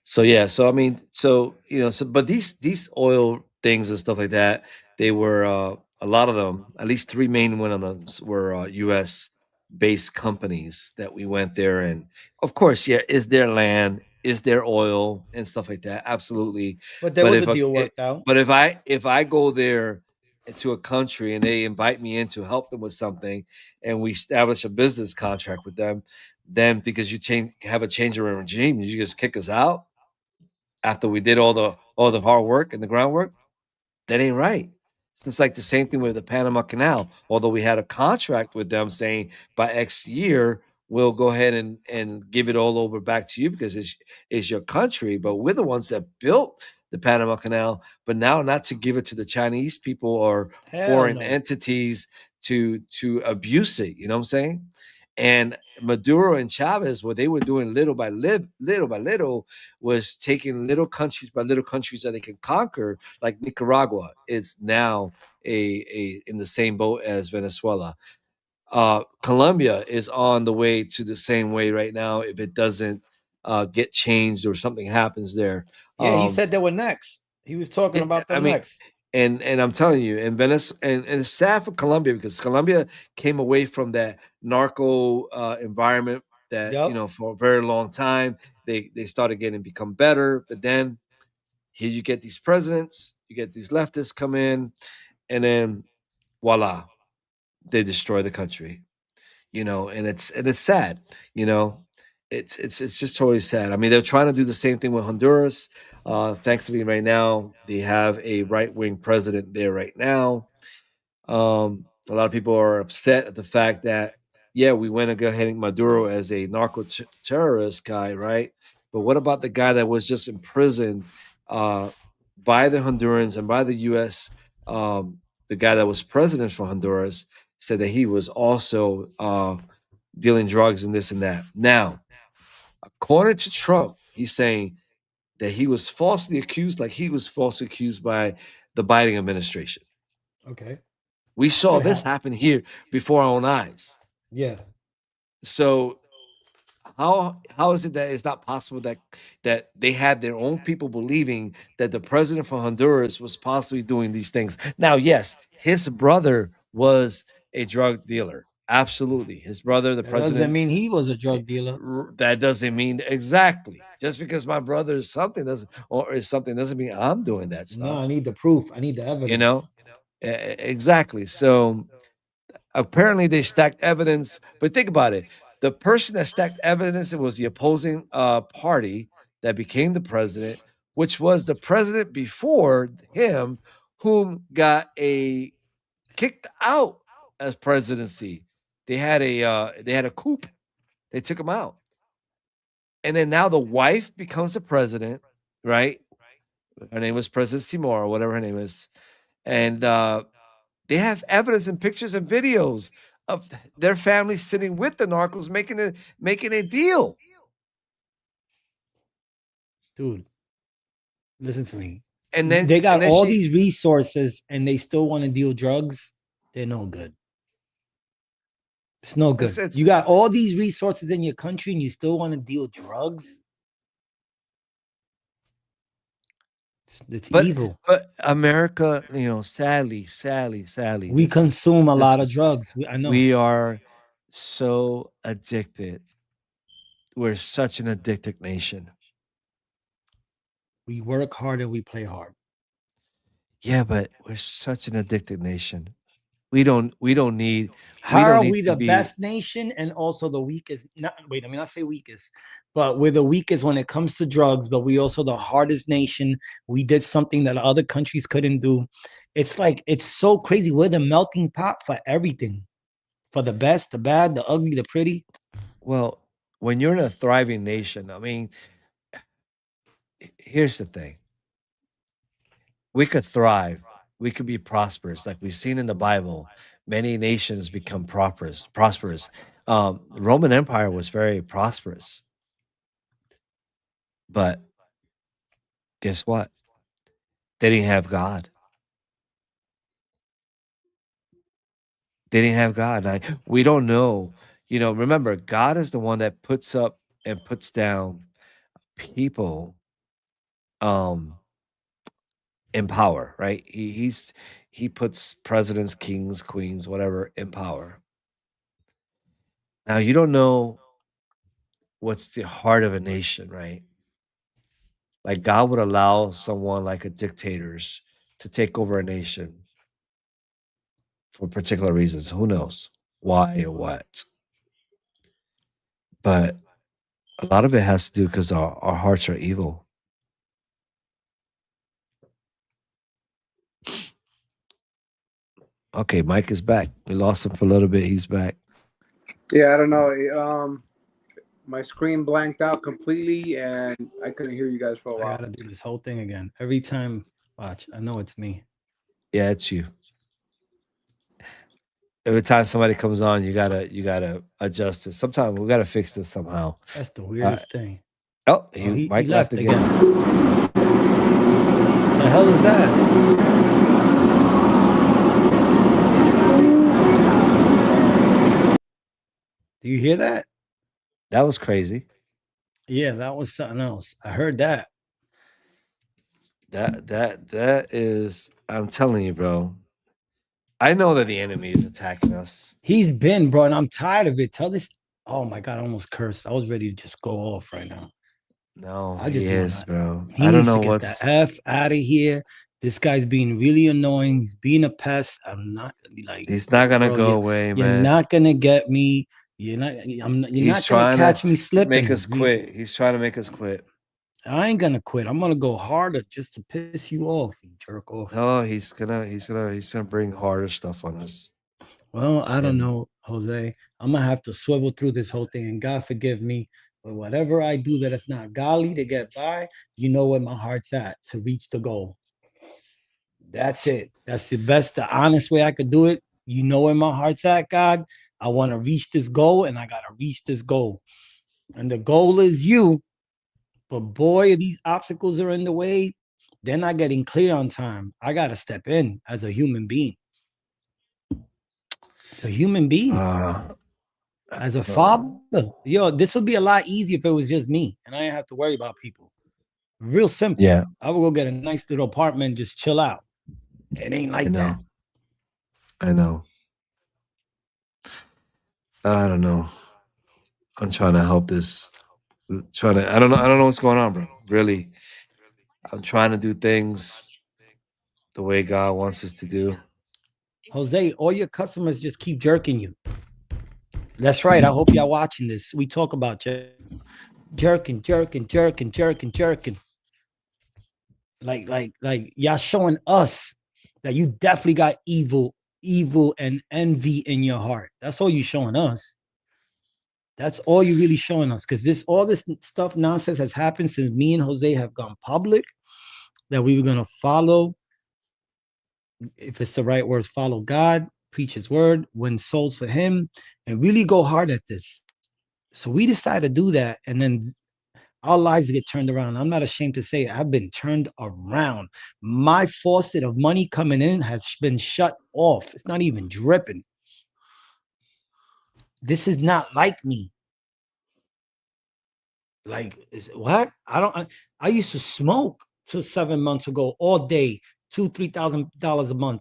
So yeah, so I mean, but these oil things and stuff like that, they were a lot of them, at least three main one of them were U.S. based companies that we went there, and of course, yeah, is there land, is there oil and stuff like that? Absolutely. But there But was a if deal worked out. if I go there to a country and they invite me in to help them with something, and we establish a business contract with them, then because have a change of regime, you just kick us out after we did all the hard work and the groundwork, that ain't right. It's like the same thing with the Panama Canal. Although we had a contract with them saying by X year we'll go ahead and give it all over back to you because it's your country, but we're the ones that built the Panama Canal. But now not to give it to the Chinese people or Hell foreign no. entities to abuse it. You know what I'm saying? And Maduro and Chavez, what they were doing little by little, was taking little countries by little countries that they can conquer, like Nicaragua is now a in the same boat as Venezuela. Colombia is on the way to the same way right now if it doesn't get changed or something happens there. Yeah, he said they were next. He was talking Yeah, about I them mean, next. and I'm telling you, in Venice, and it's sad for Colombia because Colombia came away from that narco environment that Yep. for a very long time. They started getting become better, but then here you get these presidents, you get these leftists come in, and then voila, they destroy the country. And it's sad. You know, it's just totally sad. I mean, they're trying to do the same thing with Honduras. Thankfully, right now they have a right wing president there right now. A lot of people are upset at the fact that, yeah, we went and go ahead and Maduro as a narco terrorist guy, right? But what about the guy that was just imprisoned uh, by the Hondurans and by the U.S.? The guy that was president for Honduras said that he was also dealing drugs and this and that. Now, according to Trump, he's saying that he was falsely accused, like he was falsely accused by the Biden administration. Okay. We saw Could this happen. happen here before our own eyes. Yeah. So how is it that it's not possible that they had their own people believing that the president for Honduras was possibly doing these things? Now, yes, his brother was a drug dealer. Absolutely. His brother, the That doesn't president, mean he was a drug dealer. that doesn't mean exactly. Just because my brother is something doesn't mean I'm doing that No, stuff. I need the proof. I need the evidence. You know? Exactly. So apparently they stacked evidence, but think about it. The person that stacked evidence, it was the opposing party that became the president, which was the president before him, whom got a kicked out as presidency. They had a coup. They took him out. And then now the wife becomes the president, right? Her name was President Seymour or whatever her name is. And they have evidence and pictures and videos of their family sitting with the narcos making a deal. Dude, listen to me. And then They got all she, these resources and they still want to deal drugs. They're no good. It's no good. You got all these resources in your country and you still want to deal drugs? It's evil. But America, sadly, we consume a lot of drugs. I know. We are so addicted. We're such an addicted nation. We work hard and we play hard. Yeah, but we're such an addicted nation. We don't need. How are we the best nation and also the weakest? Wait, I mean, I say weakest, but we're the weakest when it comes to drugs, but we also the hardest nation. We did something that other countries couldn't do. It's like, it's so crazy. We're the melting pot for everything, for the best, the bad, the ugly, the pretty. Well, when you're in a thriving nation, I mean, here's the thing. We could thrive. We could be prosperous. Like we've seen in the Bible, many nations become prosperous. Roman Empire was very prosperous. But guess what? They didn't have God. They didn't have God. We don't know. Remember, God is the one that puts up and puts down people in power, right? He puts presidents, kings, queens, whatever in power. Now you don't know what's the heart of a nation, right? Like God would allow someone like a dictators to take over a nation for particular reasons. Who knows why or what? But a lot of it has to do because our hearts are evil. Okay, Mike is back. We lost him for a little bit. He's back. Yeah, I don't know. My screen blanked out completely, and I couldn't hear you guys for a while. I gotta do this whole thing again. Every time, watch. I know it's me. Yeah, it's you. Every time somebody comes on, you gotta adjust it. Sometimes we gotta fix this somehow. That's the weirdest thing. Oh, Mike left again. The hell is that? Do you hear that? That was crazy. Yeah, that was something else. I heard that. That is, I'm telling you, bro. I know that the enemy is attacking us. He's been, bro, and I'm tired of it. Tell this. Oh my God, I almost cursed. I was ready to just go off right now. No, he is, bro. He needs to get the F out of here. This guy's being really annoying. He's being a pest. I'm not like. He's not gonna go away, man. You're not gonna get me. You're not. You're not gonna catch me slipping. Make us quit. He's trying to make us quit. I ain't gonna quit. I'm gonna go harder just to piss you off, you jerk off. Oh, he's gonna bring harder stuff on us. Well, I don't know, Jose. I'm gonna have to swivel through this whole thing, and God forgive me. But whatever I do that is not godly to get by, you know where my heart's at to reach the goal. That's it. That's the best, the honest way I could do it. You know where my heart's at, God. I want to reach this goal, and I gotta reach this goal. And the goal is you. But boy, these obstacles are in the way. They're not getting clear on time. I gotta step in as a human being. A human being. As a father. Yo, this would be a lot easier if it was just me and I didn't have to worry about people. Real simple. Yeah. I would go get a nice little apartment and just chill out. It ain't like that. I know. I don't know. I'm trying to help this. I don't know what's going on, bro. Really. I'm trying to do things the way God wants us to do. Jose, all your customers just keep jerking you. That's right. I hope y'all watching this. We talk about jerking. Like y'all showing us that you definitely got evil and envy in your heart. That's all you showing us. That's all you're really showing us, because all this stuff nonsense has happened since me and Jose have gone public. That we were gonna follow, if it's the right words, follow God, preach His word, win souls for Him, and really go hard at this. So we decided to do that, and then our lives get turned around. I'm not ashamed to say it. I've been turned around. My faucet of money coming in has been shut off. It's not even dripping. This is not like me. Like, is what? I used to smoke till 7 months ago all day, $2,000-$3,000 a month.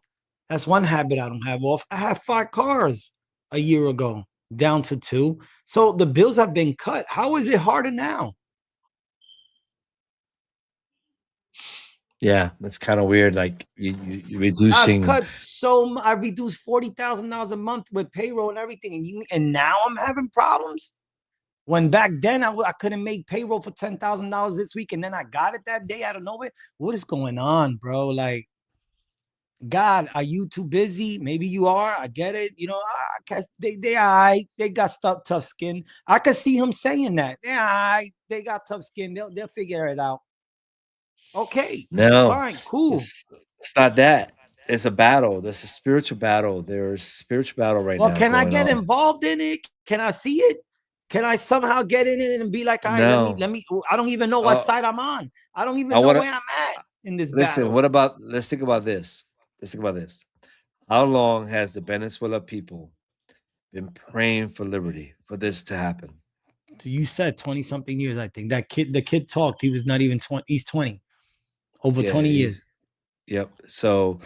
That's one habit I don't have off. I had 5 cars a year ago, down to 2. So the bills have been cut. How is it harder now? Yeah, that's kind of weird. Like you reducing. I reduced $40,000 a month with payroll and everything, and now I'm having problems. When back then I couldn't make payroll for $10,000 this week, and then I got it that day out of nowhere. What is going on, bro? Like, God, are you too busy? Maybe you are. I get it. They got tough skin. I could see him saying that. Yeah, they got tough skin. They'll figure it out. Okay. No, fine, cool. It's not that. It's a battle. This is a spiritual battle. There's spiritual battle right now. Well, can I get involved in it? Can I see it? Can I somehow get in it and be like, all right, No. let me. I don't even know what side I'm on. I don't even know where I'm at in this Listen, battle. let's think about this. Let's think about this. How long has the Venezuela people been praying for liberty, for this to happen? So you said 20-something years, I think. The kid talked. He was not even 20. He's 20. Over 20 years. Yep. So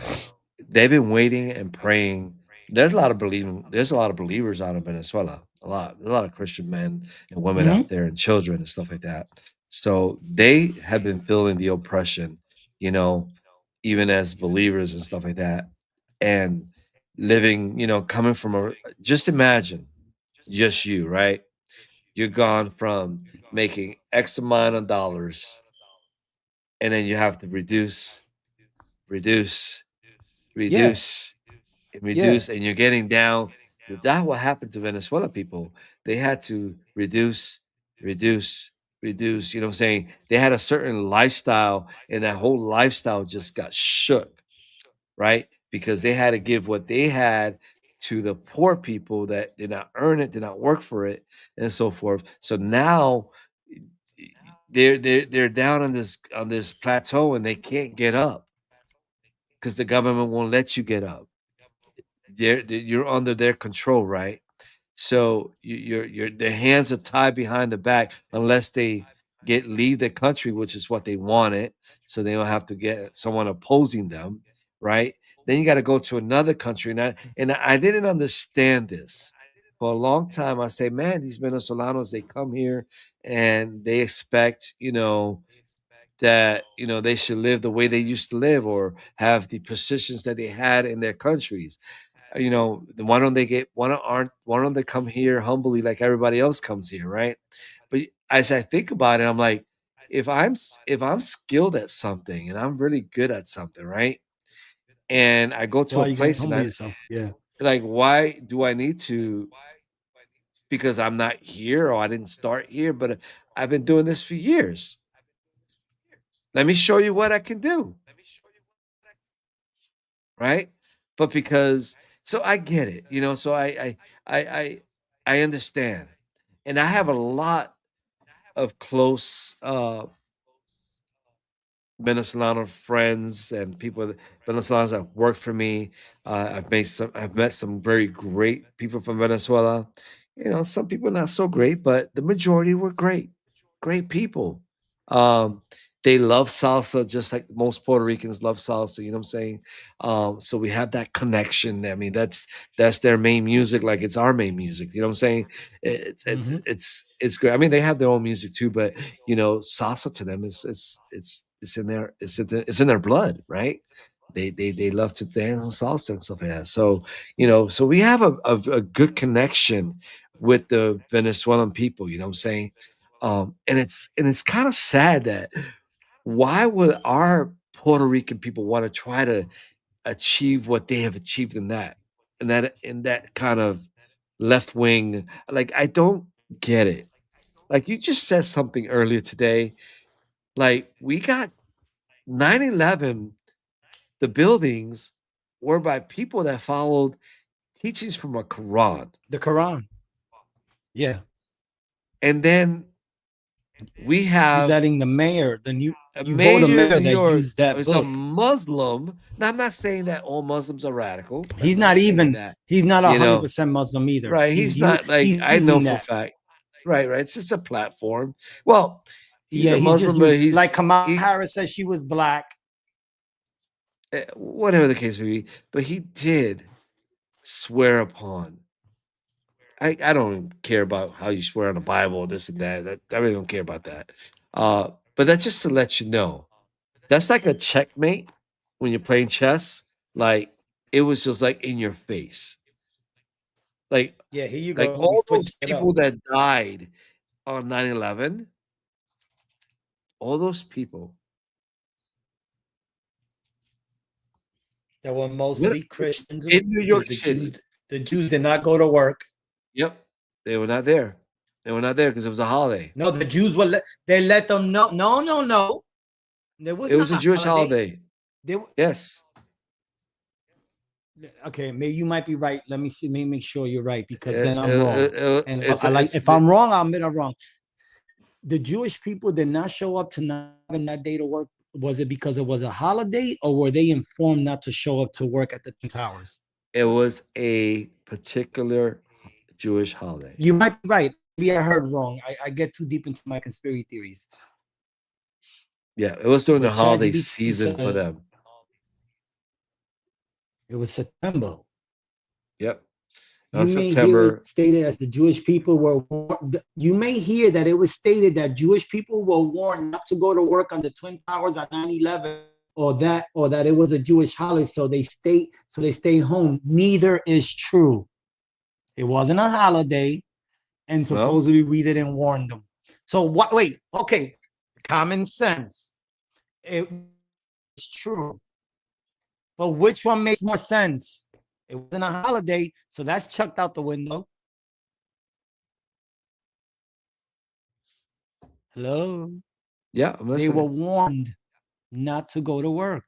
they've been waiting and praying. There's a lot of believers out in Venezuela. There's a lot of Christian men and women out there, and children and stuff like that. So they have been feeling the oppression, even as believers and stuff like that, and living, coming from just imagine, just you, right? You're gone from making X amount of dollars, and then you have to reduce, and you're getting down. That's what happened to Venezuela people. They had to reduce. You know what I'm saying? They had a certain lifestyle, and that whole lifestyle just got shook, right? Because they had to give what they had to the poor people that did not earn it, did not work for it, and so forth. So now they're down on this plateau, and they can't get up because the government won't let you get up. You're under their control, right? So their hands are tied behind the back unless they leave the country, which is what they wanted, so they don't have to get someone opposing them, right? Then you got to go to another country, and I didn't understand this for a long time. I say, man, these Venezolanos, they come here and they expect, that they should live the way they used to live or have the positions that they had in their countries. Why don't they come here humbly like everybody else comes here, right? But as I think about it, I'm like, if I'm skilled at something and I'm really good at something, right? And I go to a place and like, why do I need to? Because I'm not here, or I didn't start here, but I've been doing this for years. Let me show you what I can do. Right? But so I get it, so I understand. And I have a lot of close Venezuelan friends and people, Venezuelans that work for me. I've met some very great people from Venezuela. Some people not so great, but the majority were great people. They love salsa just like most Puerto Ricans love salsa. You know what I'm saying? So we have that connection. I mean, that's their main music, like it's our main music. You know what I'm saying? It's great. I mean, they have their own music too, but salsa to them is it's in their blood, right? They love to dance and salsa and stuff like that. So so we have a good connection with the Venezuelan people. You know what I'm saying? And it's kind of sad that why would our Puerto Rican people want to try to achieve what they have achieved in that kind of left wing? Like, I don't get it. Like you just said something earlier today. Like we got 9/11, the buildings were by people that followed teachings from a Quran. The Quran. Yeah. And then we You have letting the mayor, a you vote a mayor in mayor New that York used that is a book. Muslim. Now, I'm not saying that all Muslims are radical. I'm He's not saying even. that, He's not you know, 100% Muslim either. right? He's not like He's I know using for a that. fact. Right. It's just a platform. Well, he's Yeah, a he's just Muslim, but using, like Kamala he Harris said she was black. whatever the case may be. But he did swear upon. I don't care about how you swear on the Bible, this and that. I really don't care about that. But that's just to let you know. That's like a checkmate when you're playing chess. Like it was just like in your face. Like Yeah, here you like go. We all those switched it up. people that died on 9/11, all those people That were mostly Christians in New York because City. the Jews did not go to work. Yep. They were not there. They were not there because it was a holiday. No, the Jews were they let them know. No. There was It was a not Jewish holiday. Yes. Okay, maybe you might be right. Let me see. Let me make sure you're right because then I'm Uh, wrong. And if I'm wrong, I'll admit I'm wrong. The Jewish people did not show up to 9/11 that day to work. Was it because it was a holiday, or were they informed not to show up to work at the Twin Towers? It was a particular Jewish holiday. You might be right. Maybe I heard wrong. I get too deep into my conspiracy theories. Yeah, it was during the But holiday ChatGPT season for said them. it was September. Yep. You On may hear September. it stated as the Jewish people were warned. You may hear that it was stated that Jewish people were warned not to go to work on the Twin Towers on 9/11, or that it was a Jewish holiday, so they stay home. Neither is true. It wasn't a holiday, and supposedly we didn't warn them. So what? Wait, okay, common sense. It's true, but which one makes more sense? It wasn't a holiday, so that's chucked out the window. Hello? Yeah, I'm They listening. were warned not to go to work.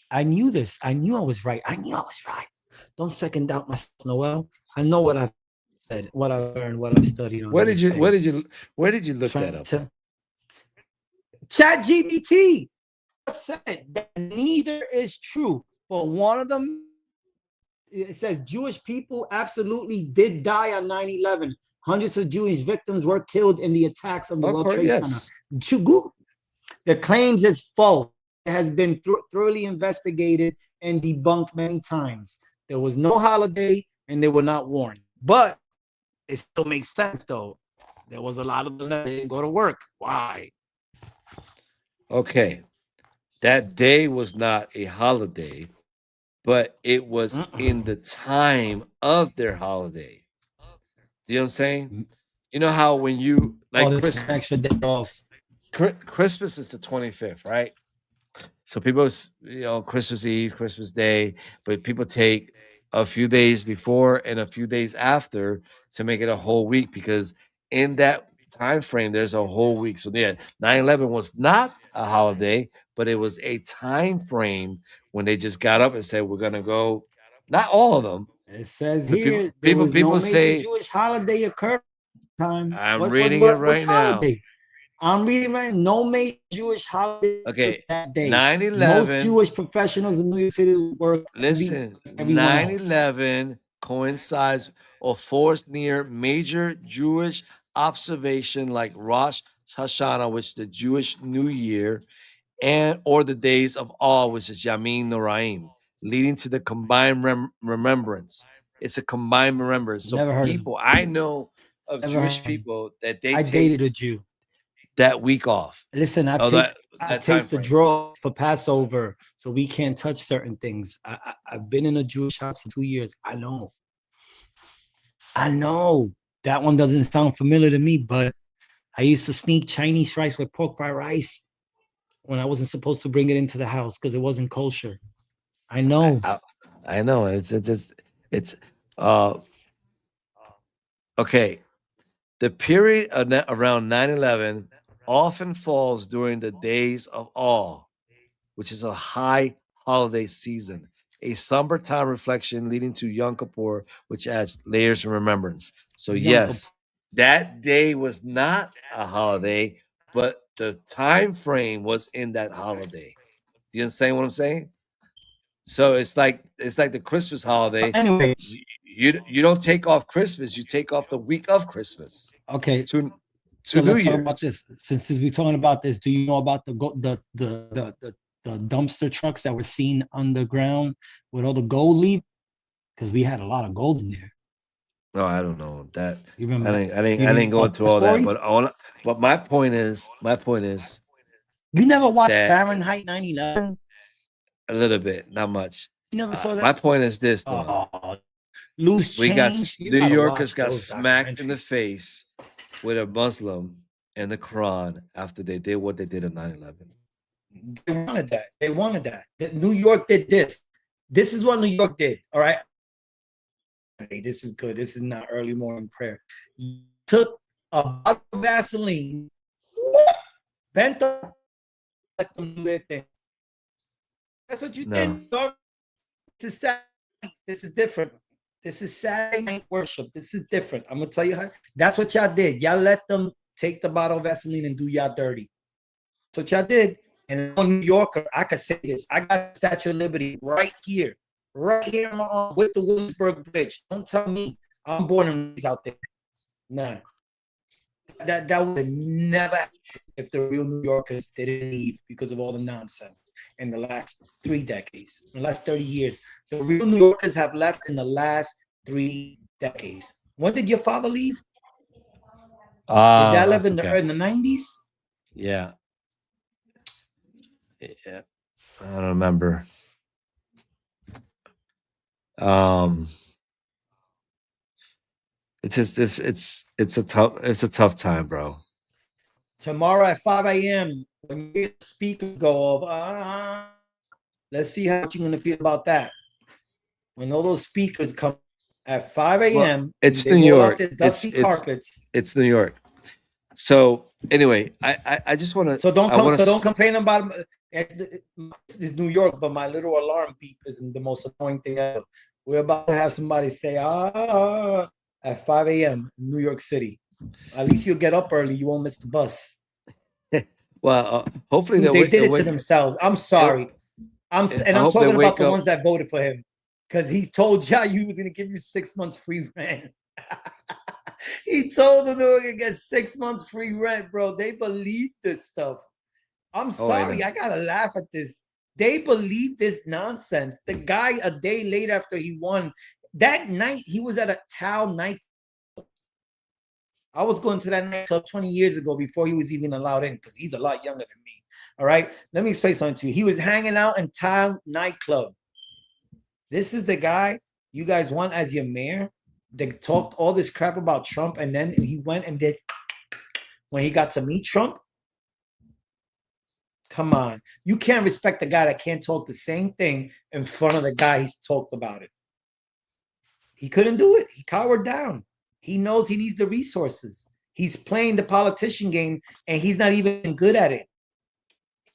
I knew this. I knew I was right. Don't second doubt myself, Noel. I know what I've said, what I've learned, what I've studied on. Where did you look that up? ChatGPT said that neither is true. But one of them, it says Jewish people absolutely did die on 9/11. Hundreds of Jewish victims were killed in the attacks on the World Trade Center. The claims is false. It has been thoroughly investigated and debunked many times. There was no holiday and they were not warned. But it still makes sense, though. There was a lot of them that didn't go to work. Why? Okay. That day was not a holiday, but it was in the time of their holiday. Do you know what I'm saying? You know how when you like Christmas, extra day off. Christmas is the 25th, right? So people, Christmas Eve, Christmas Day, but people take a few days before and a few days after to make it a whole week, because in that time frame there's a whole week. So yeah, 9/11 was not a holiday, but it was a time frame when they just got up and said we're gonna go. Not all of them. It says here people no say Jewish holiday occurred time. I'm reading it right now. I'm reading right. No major Jewish holiday that day. 9/11. Most Jewish professionals in New York City work. Listen, 9/11 coincides or falls near major Jewish observation like Rosh Hashanah, which is the Jewish New Year, and or the days of awe, which is Yamin Noraim, leading to the combined remembrance. It's a combined remembrance. So people, I know of Jewish people that they dated a Jew. That week off. Listen, I take the draws for Passover, so we can't touch certain things. I've been in a Jewish house for 2 years. I know. That one doesn't sound familiar to me, but I used to sneak Chinese rice with pork fried rice when I wasn't supposed to bring it into the house because it wasn't kosher. I know. I know. It's okay. The period around 9/11 often falls during the days of awe, which is a high holiday season, a somber time reflection leading to Yom Kippur, which adds layers of remembrance. So yes, that day was not a holiday, but the time frame was in that holiday. Do you understand what I'm saying? So it's like the Christmas holiday. Anyway, you don't take off Christmas, you take off the week of Christmas. Okay. To So New let's talk Year's. about this. Since we're talking about this, do you know about the dumpster trucks that were seen underground with all the gold leaf? Because we had a lot of gold in there. No, I don't know that. You remember? I didn't go into all that. But my point is, you never watched that- Fahrenheit 9/11? a little bit, not much. You never saw that? My point is this, though. Loose We got change. You New gotta Yorkers watch got those smacked in the documentaries. face with a Muslim and the Quran after they did what they did on 9/11. They wanted that. They wanted that. New York did this. This is what New York did. All right. Hey, this is good. This is not early morning prayer. You took a bottle of Vaseline, bent up, let them do their thing. That's what you did. This is Saturday. This is different. This is Saturday night worship. This is different. I'm gonna tell you how. That's what y'all did. Y'all let them take the bottle of Vaseline and do y'all dirty. That's what y'all did. And I'm a New Yorker, I could say this. I got Statue of Liberty right here on my arm with the Williamsburg Bridge. Don't tell me I'm born and raised out there. Nah. That would have never happened if the real New Yorkers didn't leave because of all the nonsense in the last 3 decades, in the last 30 years. The real New Yorkers have left in the last 3 decades. When did your father leave? Did that live in the 90s? Yeah. Yeah. I don't remember. It's just it's a tough time, bro. Tomorrow at 5 a.m. when you get the speakers go off, let's see how you're gonna feel about that. When all those speakers come at 5 a.m. Well, it's New York. It's New York. So anyway, I just want to. So don't complain about it's New York, but my little alarm beep is the most annoying thing ever. We're about to have somebody say at 5 a.m. in New York City. At least you'll get up early. You won't miss the bus. Well, hopefully they did it to themselves. I'm sorry. I'm talking about the ones that voted for him because he told y'all he was going to give you 6 months free rent. He told them they were going to get 6 months free rent, bro. They believe this stuff. I'm sorry. I got to laugh at this. They believe this nonsense. The guy, a day later after he won, that night, he was at a town night. I was going to that nightclub 20 years ago before he was even allowed in because he's a lot younger than me. All right. Let me explain something to you. He was hanging out in town nightclub. This is the guy you guys want as your mayor. They talked all this crap about Trump, and then he went and did when he got to meet Trump. Come on. You can't respect the guy that can't talk the same thing in front of the guy he's talked about it. He couldn't do it. He cowered down. He knows he needs the resources. He's playing the politician game, and he's not even good at it.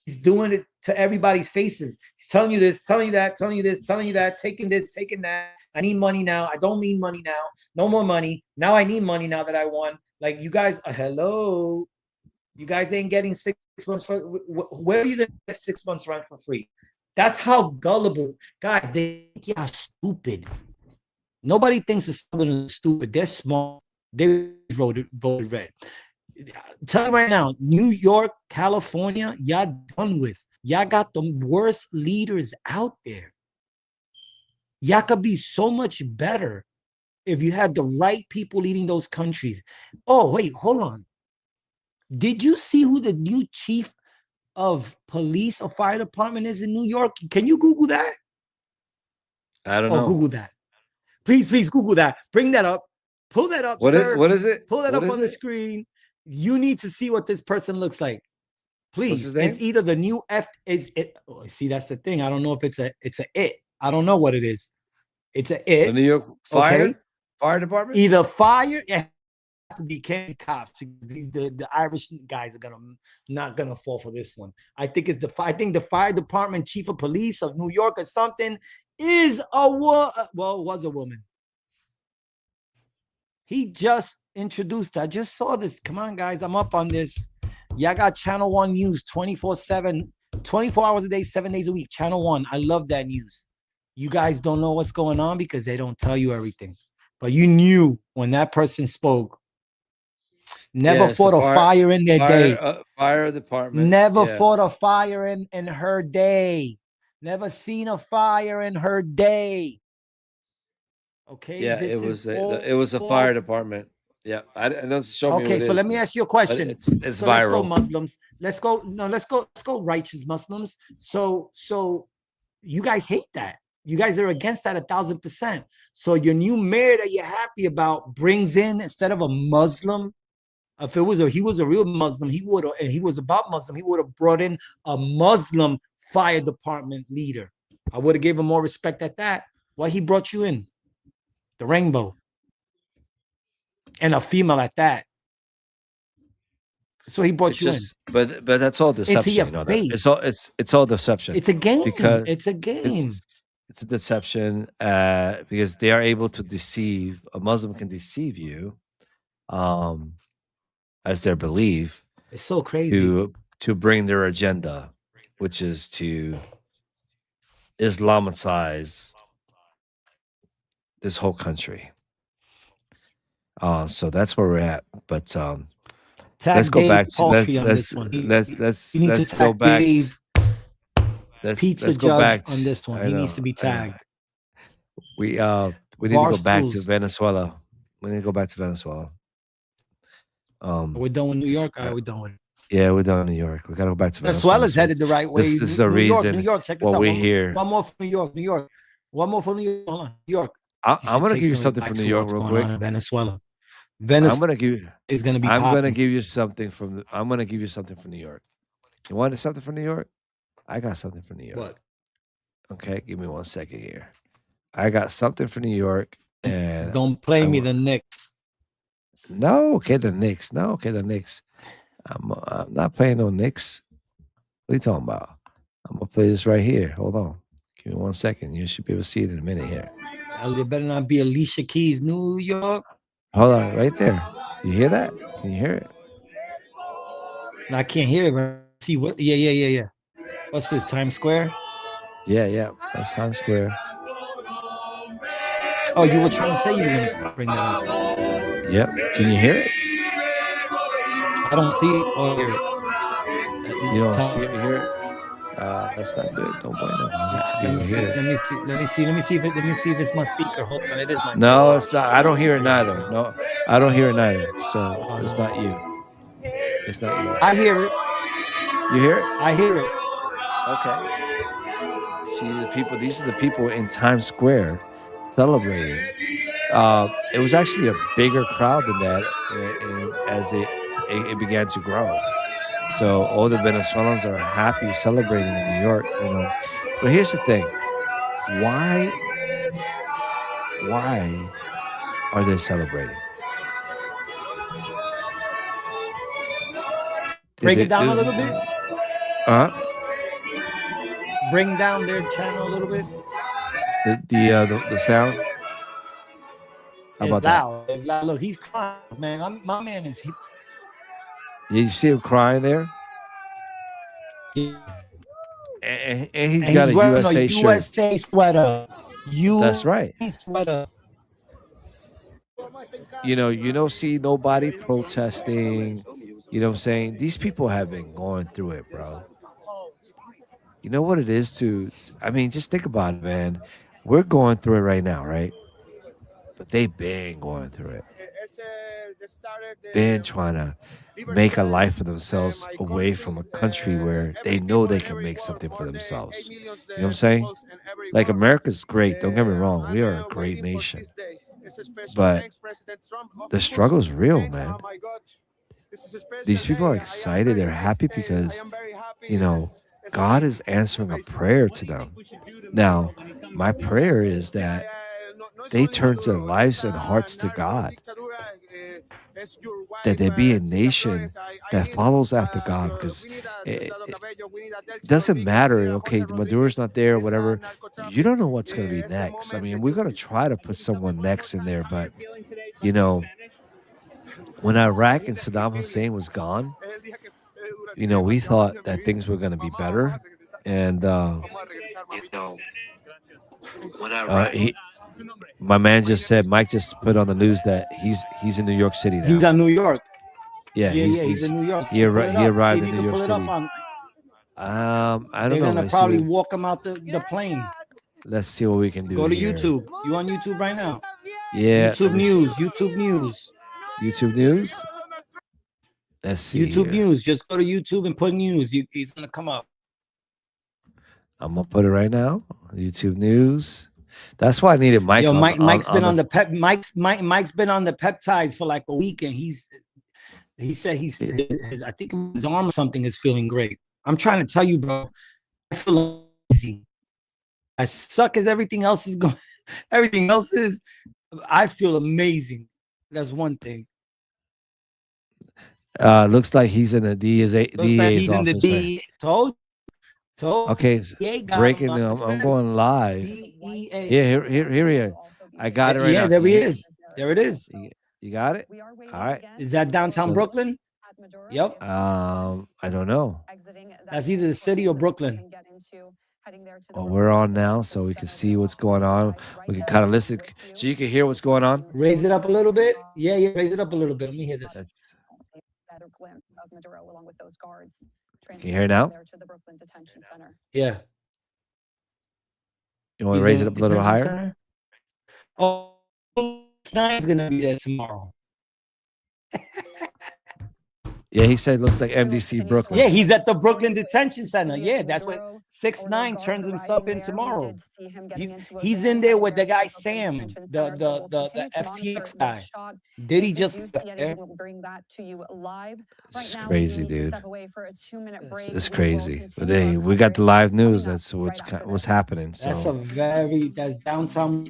He's doing it to everybody's faces. He's telling you this, telling you that, telling you this, telling you that, taking this, taking that. I need money now. I don't need money now. No more money. Now I need money now that I won. Like, you guys, hello. You guys ain't getting 6 months for where are you going to get 6 months rent for free? That's how gullible. Guys, they think you're stupid. Nobody thinks the Southerners are stupid. They're smart. They voted red. Tell you right now, New York, California, y'all done with. Y'all got the worst leaders out there. Y'all could be so much better if you had the right people leading those countries. Oh, wait, hold on. Did you see who the new chief of police or fire department is in New York? Can you Google that? I don't know. Google that. Please Google that. Bring that up. Pull that up, sir. What is it? Pull that up on the screen. You need to see what this person looks like. Please. It's either the new is it. Oh, see, that's the thing. I don't know if it's a it. I don't know what it is. It's a it. The New York fire department? Either fire. Yeah. to be candy cops because the Irish guys are not gonna fall for this one. I think the fire department chief of police of New York or something is was a woman. He just introduced. I just saw this. Come on, guys, I'm up on this. Y'all got Channel 1 news 24/7, 24 hours a day, 7 days a week. Channel 1. I love that news. You guys don't know what's going on because they don't tell you everything. But you knew when that person spoke. Never fought a fire in their day. Fire department. Never fought a fire in her day. Never seen a fire in her day. Okay. Yeah, it was a fire department. Yeah, I don't show me. Okay, so let me ask you a question. It's so viral. Let's go Muslims. Let's go righteous Muslims. So you guys hate that. You guys are against that 1,000%. So your new mayor that you're happy about brings in, instead of a Muslim, if he was a real Muslim, he was about Muslim, he would have brought in a Muslim fire department leader. I would have gave him more respect at that. Why he brought you in? The rainbow. And a female at that. So he brought you in. But that's all deception. Into your face. It's all deception. It's a game. Because it's a game. It's a deception because they are able to deceive. A Muslim can deceive you, as their belief. It's so crazy to bring their agenda, which is to Islamicize this whole country. So that's where we're at. But let's go back to let's go back. Let's go back on this one. He needs to be tagged. We need to go back to Venezuela. We need to go back to Venezuela. We're done with New York. Or are we done with? Yeah, we're done with New York. We gotta go back to Venezuela. Venezuela's headed the right way. This is the reason. New York, check this out. One more from New York. New York. One more from New York. Hold on. New York. I'm gonna give you something from New York real quick. Venezuela. I'm gonna give you. Is gonna be. I'm gonna give you something from. I'm gonna give you something from New York. You want something from New York? I got something from New York. What? Okay, give me 1 second here. I got something from New York, and don't play me the Knicks. No, okay, the Knicks. No, okay, the Knicks. I'm not playing no Knicks. What are you talking about? I'm gonna play this right here. Hold on. Give me 1 second. You should be able to see it in a minute here. It better not be Alicia Keys, New York. Hold on, right there. You hear that? Can you hear it? No, I can't hear it. But see what? Yeah. What's this? Times Square? Yeah. That's Times Square. Oh, you were trying to say you were gonna bring that up. Yep. Can you hear it? I don't see it or hear it. You don't see it or hear it? That's not good. Don't blame them. Let me see if it's my speaker. Hold on, it is my. No, it's not. I don't hear it neither. No, I don't hear it neither. So it's not you. It's not you. I hear it. You hear it? I hear it. Okay. See the people. These are the people in Times Square celebrating. It was actually a bigger crowd than that as it began to grow. So all the Venezuelans are happy celebrating in New York, you know. But here's the thing: why are they celebrating? Break it down a little bit. Bring down their channel a little bit. The sound. How about that? It's loud. Look, he's crying, man. My man is. You see him crying there? Yeah. And he's got a USA shirt. USA sweater. That's right. Sweater. You don't see nobody protesting. You know what I'm saying? These people have been going through it, bro. You know what it is just think about it, man. We're going through it right now, right? But they've been going through it. Been trying to make a life for themselves away from a country where they know they can make something for themselves. You know what I'm saying? Like, America's great. Don't get me wrong. We are a great nation. But the struggle is real, man. These people are excited. They're happy because, God is answering a prayer to them. Now, my prayer is that they turn their lives and hearts to God. that there be a nation that follows after God, because it doesn't matter. Okay, Maduro's not there, whatever. You don't know what's going to be next. I mean, we're going to try to put someone next in there, but you know, when Iraq and Saddam Hussein was gone, we thought that things were going to be better, and he, my man just said, Mike just put on the news that he's in New York City now. He's in New York. Yeah, he's in New York. He arrived in New York City. I don't know. They're gonna probably walk him out the plane. Let's see what we can do. Go to here. YouTube. You on YouTube right now? Yeah. YouTube News. YouTube News. YouTube News. Let's see. YouTube News. Just go to YouTube and put news. He's gonna come up. I'm gonna put it right now. YouTube News. That's why I needed Mike. Yo, Mike's been on the peptides for like a week, and he said I think his arm or something is feeling great. I'm trying to tell you, bro. I feel amazing. As suck as everything else is going, everything else is. I feel amazing. That's one thing. Looks like he's in the DA's he's office. In the DEA. Told. Okay, breaking. I'm going live. Yeah, here. I got it right now. Yeah, there he is. There it is. You got it. All right. Is that downtown Brooklyn? Yep. I don't know. That's either the city or Brooklyn. Well, we're on now, so we can see what's going on. We can kind of listen, so you can hear what's going on. Raise it up a little bit. Yeah, raise it up a little bit. Let me hear this. Can you hear now? Yeah. You want to raise it up a little higher? Oh, Snide's gonna be there tomorrow. Yeah, he said it looks like MDC Brooklyn. Yeah, he's at the Brooklyn Detention Center. Yeah, that's what 6ix9ine turns himself in tomorrow. He's in there with the guy Sam, the FTX guy. Did he just? It's crazy, dude. It's crazy. But we got the live news. That's what's happening. So that's downtown.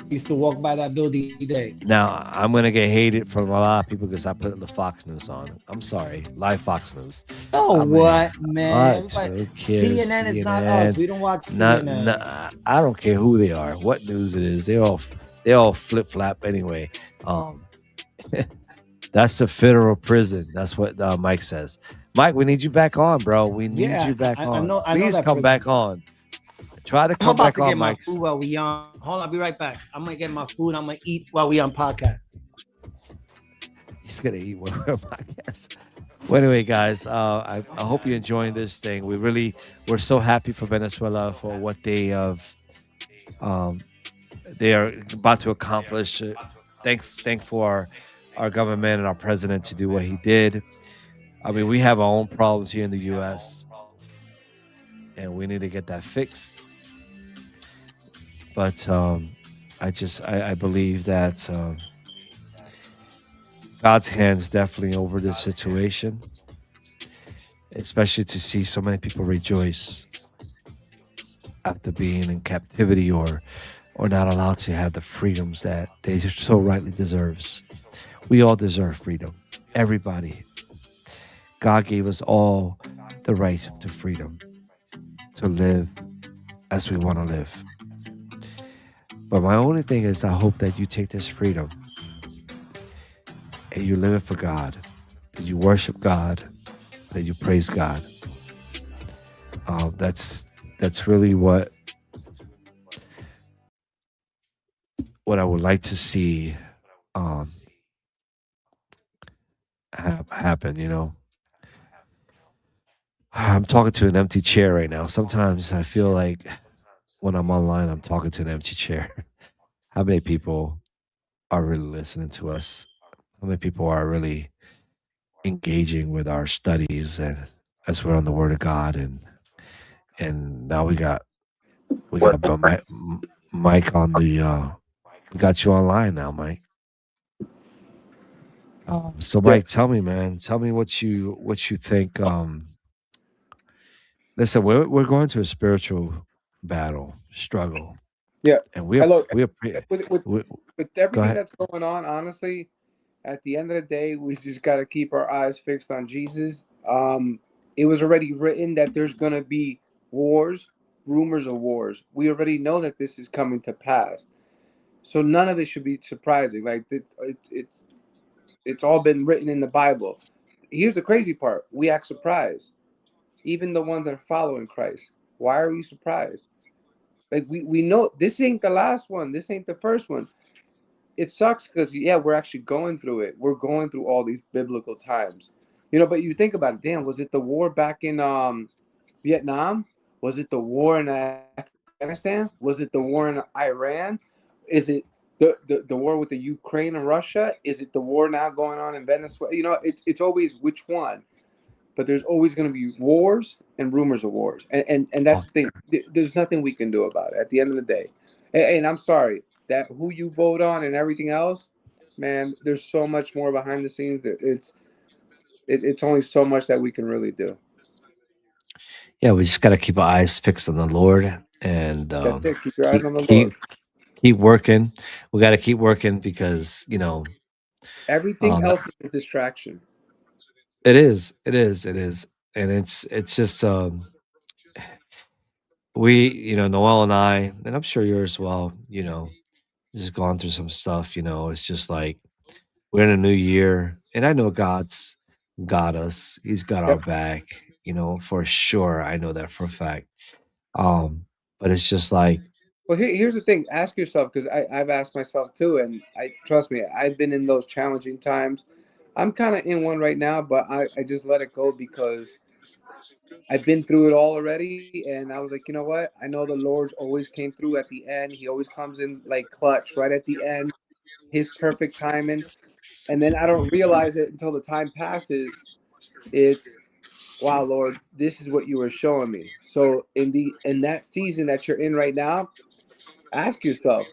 Used to walk by that building every day. Now I'm gonna get hated from a lot of people because I put the Fox News on. I'm sorry, live Fox News. So what, man? Who cares? CNN is not us. We don't watch CNN. I don't care who they are, what news it is. They all flip flap anyway. That's the federal prison. That's what Mike says. Mike, we need you back on, bro. We need you back on. Please come back on. Try to come back on, Mike. While we on. Hold on, I'll be right back. I'm gonna get my food. I'm gonna eat while we on podcast. He's gonna eat while we're on podcast. Well, anyway, guys, I hope you're enjoying this thing. We're so happy for Venezuela for what they are about to accomplish. Thank for our government and our president to do what he did. I mean, we have our own problems here in the U.S. and we need to get that fixed. But I believe that God's hand is definitely over this situation, especially to see so many people rejoice after being in captivity or not allowed to have the freedoms that they so rightly deserves. We all deserve freedom. Everybody. God gave us all the right to freedom, to live as we want to live. But my only thing is, I hope that you take this freedom and you live it for God, that you worship God, that you praise God. That's really what I would like to see happen. I'm talking to an empty chair right now. Sometimes I feel like when I'm online, I'm talking to an empty chair. How many people are really listening to us? How many people are really engaging with our studies and as we're on the Word of God? And now we got Mike on the. We got you online now, Mike. So, Mike, tell me, man. Tell me what you think. Listen, we're going to a spiritual struggle. Yeah, and with everything that's going on, honestly, At the end of the day, we just got to keep our eyes fixed on Jesus. It was already written that there's going to be wars, rumors of wars. We already know that this is coming to pass. So none of it should be surprising. Like it's all been written in the Bible. Here's the crazy part: we act surprised. Even the ones that are following Christ. Why are we surprised? Like we know this ain't the last one. This ain't the first one. It sucks because yeah, we're actually going through it. We're going through all these biblical times. But you think about it, damn, was it the war back in Vietnam? Was it the war in Afghanistan? Was it the war in Iran? Is it the war with the Ukraine and Russia? Is it the war now going on in Venezuela? It's always which one, but there's always going to be wars and rumors of wars, and that's the thing. There's nothing we can do about it at the end of the day. And I'm sorry that who you vote on and everything else, man. There's so much more behind the scenes that it's only so much that we can really do. Yeah, we just got to keep our eyes fixed on the Lord and That's it. Keep your eyes keep on the keep Lord. keep working. We got to keep working because Everything that else is a distraction. it is, and it's just we Noel and I, and I'm sure yours as well. Just going through some stuff. It's just like we're in a new year, and I know God's got us. He's got our Yep. back. For sure. I know that for a fact. But it's just like, Well, here's the thing. Ask yourself, because I've asked myself too, and I trust me, I've been in those challenging times. I'm kind of in one right now, but I just let it go because I've been through it all already, and I was like, you know what? I know the Lord always came through at the end. He always comes in like clutch right at the end, His perfect timing, and then I don't realize it until the time passes. It's wow, Lord, this is what you were showing me. So in that season that you're in right now, ask yourself,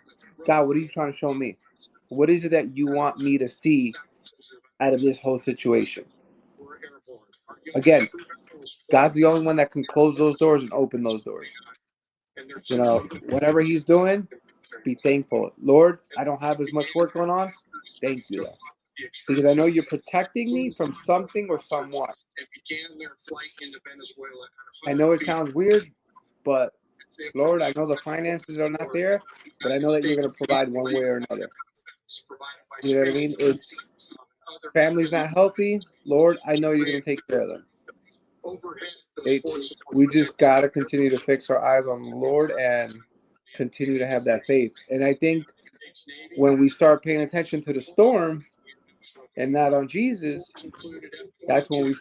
God, what are you trying to show me? What is it that you want me to see out of this whole situation? Again, God's the only one that can close those doors and open those doors. Whatever He's doing, be thankful. Lord, I don't have as much work going on. Thank you, though. Because I know you're protecting me from something or someone. I know it sounds weird, but Lord, I know the finances are not there, but I know that you're going to provide one way or another. You know what I mean? It's family's not healthy. Lord, I know you're going to take care of them. We just got to continue to fix our eyes on the Lord and continue to have that faith. And I think when we start paying attention to the storm and not on Jesus, that's when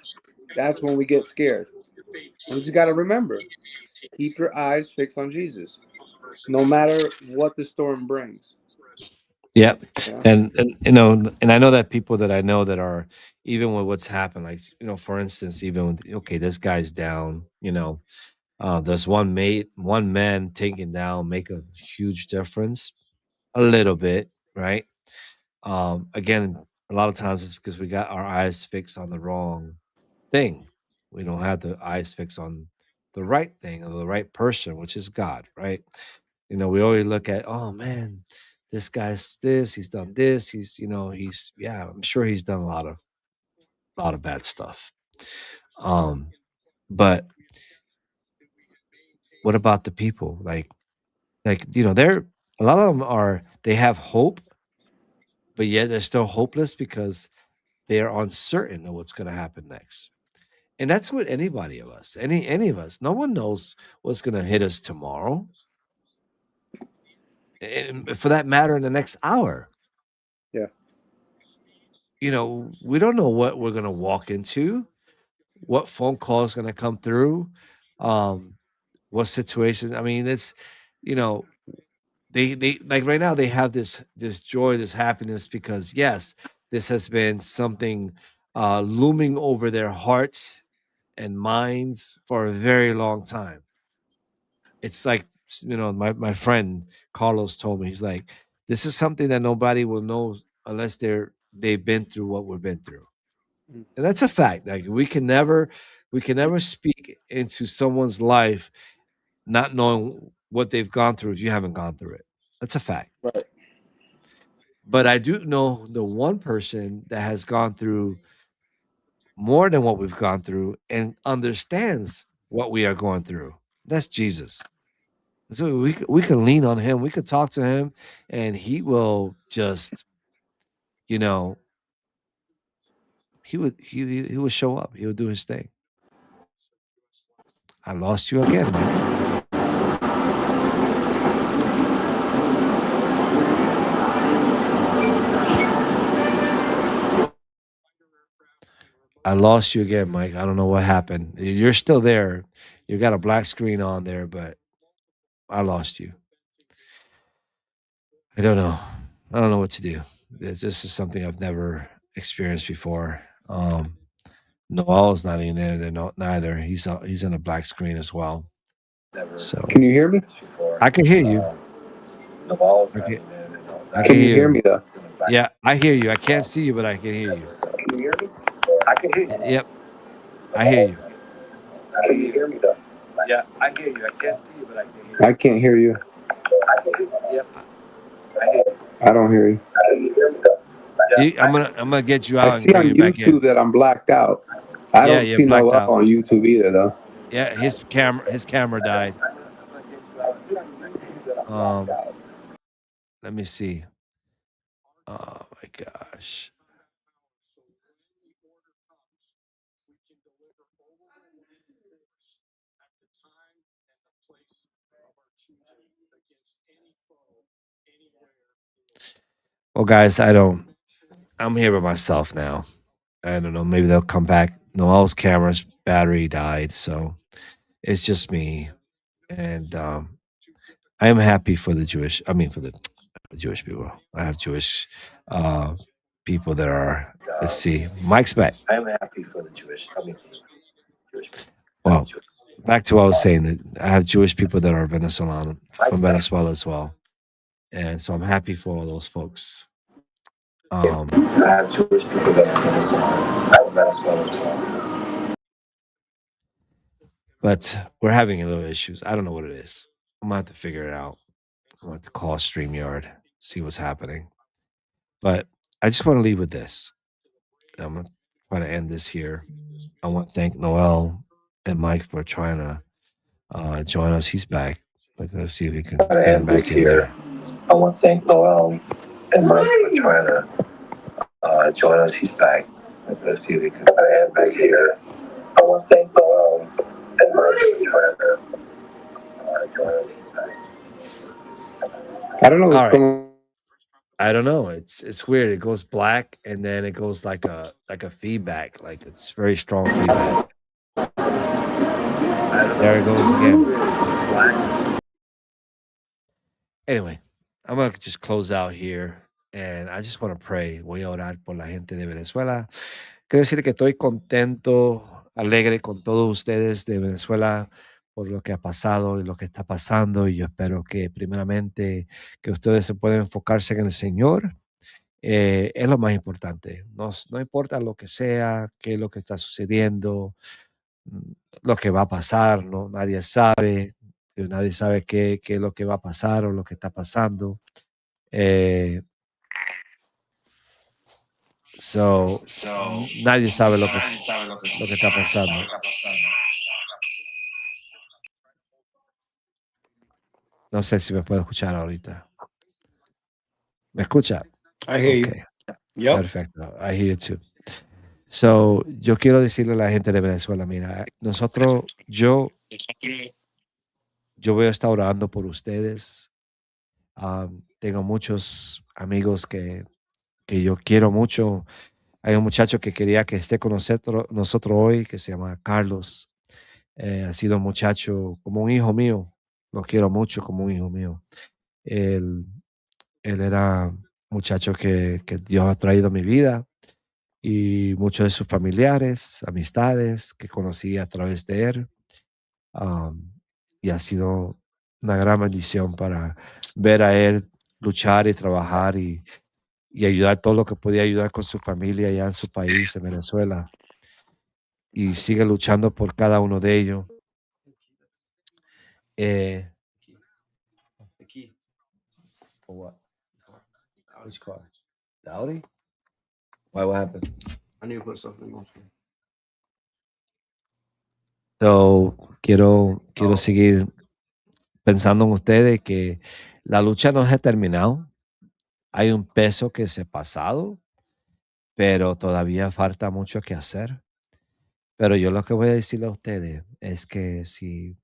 we get scared. And we just got to remember, keep your eyes fixed on Jesus, no matter what the storm brings. yeah. Yeah. And I know that people that I know that are, even with what's happened, like, for instance, even with, okay, this guy's down, does one man taken down make a huge difference? A little bit, right? Again, a lot of times it's because we got our eyes fixed on the wrong thing. We don't have the eyes fixed on the right thing or the right person, which is God, right? We always look at, oh man, this guy's this, he's done this, yeah, I'm sure he's done a lot of bad stuff. Um, but what about the people? They're a lot of them they have hope, but yet they're still hopeless because they are uncertain of what's going to happen next. And that's with anybody of us, any of us. No one knows what's going to hit us tomorrow, and for that matter, in the next hour. Yeah. We don't know what we're going to walk into, what phone call is going to come through, um, what situations. I mean, it's you know they like right now they have this joy, this happiness because yes, this has been something looming over their hearts and minds for a very long time. It's like, my friend Carlos told me, he's like, this is something that nobody will know unless they've been through what we've been through. Mm. And that's a fact. Like we can never speak into someone's life not knowing what they've gone through if you haven't gone through it. That's a fact. Right. But I do know the one person that has gone through more than what we've gone through and understands what we are going through. That's Jesus. So we can lean on him. We could talk to him, and he will just, you know, he would show up. He would do his thing. I lost you again, Mike. I lost you again, Mike. I don't know what happened. You're still there. You got a black screen on there, but I lost you. I don't know. I don't know what to do. This is something I've never experienced before. Noel's not in there. Neither. He's in a black screen as well. So Can you hear me? I can hear you. I can, I Can you hear hear you. me though? Yeah, I hear you. I can't see you, but I can hear you. Can you hear me? I can hear you. Yep, I hear you. Can you hear me though? Yeah, I hear you. I can't see you, but I can hear you. I can't hear you. Yep. I don't hear you. I'm gonna get you out I and see bring on you back in. YouTube that I'm blacked out. I Yeah, don't you're see blacked Noel out. on YouTube either though. Yeah, his camera died. Let me see. Oh my gosh. Well, guys, I'm here by myself now. I don't know. Maybe they'll come back. Noel's camera's battery died, so it's just me. And I am happy for the Jewish. I mean, for the Jewish people. I have Jewish people that are. Let's see. Mike's back. I am happy for the Jewish. Well, back to what I was saying. That I have Jewish people that are Venezuelan from Venezuela as well, and so I'm happy for all those folks. I have Jewish people that are Venezuela as well. But we're having a little issues. I don't know what it is. I'm gonna have to figure it out. I'm gonna have to call StreamYard, see what's happening. But I just want to leave with this. I'm gonna try to end this here. I want to thank Noel and Mike for trying to join us. He's back. Let's see if we can get him back in there. I want to thank Noel and Mike for trying to join us. He's back. Let's see if we can get him back here. I want to thank Noel and Mike for trying to join us. He's back. I don't know what's going on. I don't know. It's weird. It goes black and then it goes like a feedback. Like it's very strong feedback. There it goes again. Anyway, I'm gonna just close out here and I just want to pray. Voy a orar por la gente de Venezuela. Quiero decir que estoy contento, alegre con todos ustedes de Venezuela por lo que ha pasado y lo que está pasando. Y yo espero que primeramente que ustedes se puedan enfocarse en el Señor. Es lo más importante. No importa lo que sea, qué es lo que está sucediendo, mm, lo que va a pasar, ¿no? Nadie sabe. Nadie sabe qué es lo que va a pasar o lo que está pasando. Nadie sabe lo que está pasando. No sé si me puedo escuchar ahorita. ¿Me escucha? I hear you. Okay. Yep. Perfecto. I hear you too. So, yo quiero decirle a la gente de Venezuela, mira, yo voy a estar orando por ustedes. Tengo muchos amigos que yo quiero mucho. Hay un muchacho que quería que esté con nosotros hoy, que se llama Carlos. Ha sido un muchacho como un hijo mío. Lo quiero mucho como un hijo mío. Él era un muchacho que Dios ha traído a mi vida y muchos de sus familiares, amistades que conocí a través de él. Y ha sido una gran bendición para ver a él luchar y trabajar y ayudar todo lo que podía ayudar con su familia allá en su país, en Venezuela. Y sigue luchando por cada uno de ellos. For what? Which car? Dowdy? Why, what happened? I need to put something on. So, quiero seguir pensando en ustedes que la lucha no se ha terminado. Hay un peso que se ha pasado, pero todavía falta mucho que hacer. Pero yo lo que voy a decirle a ustedes es que si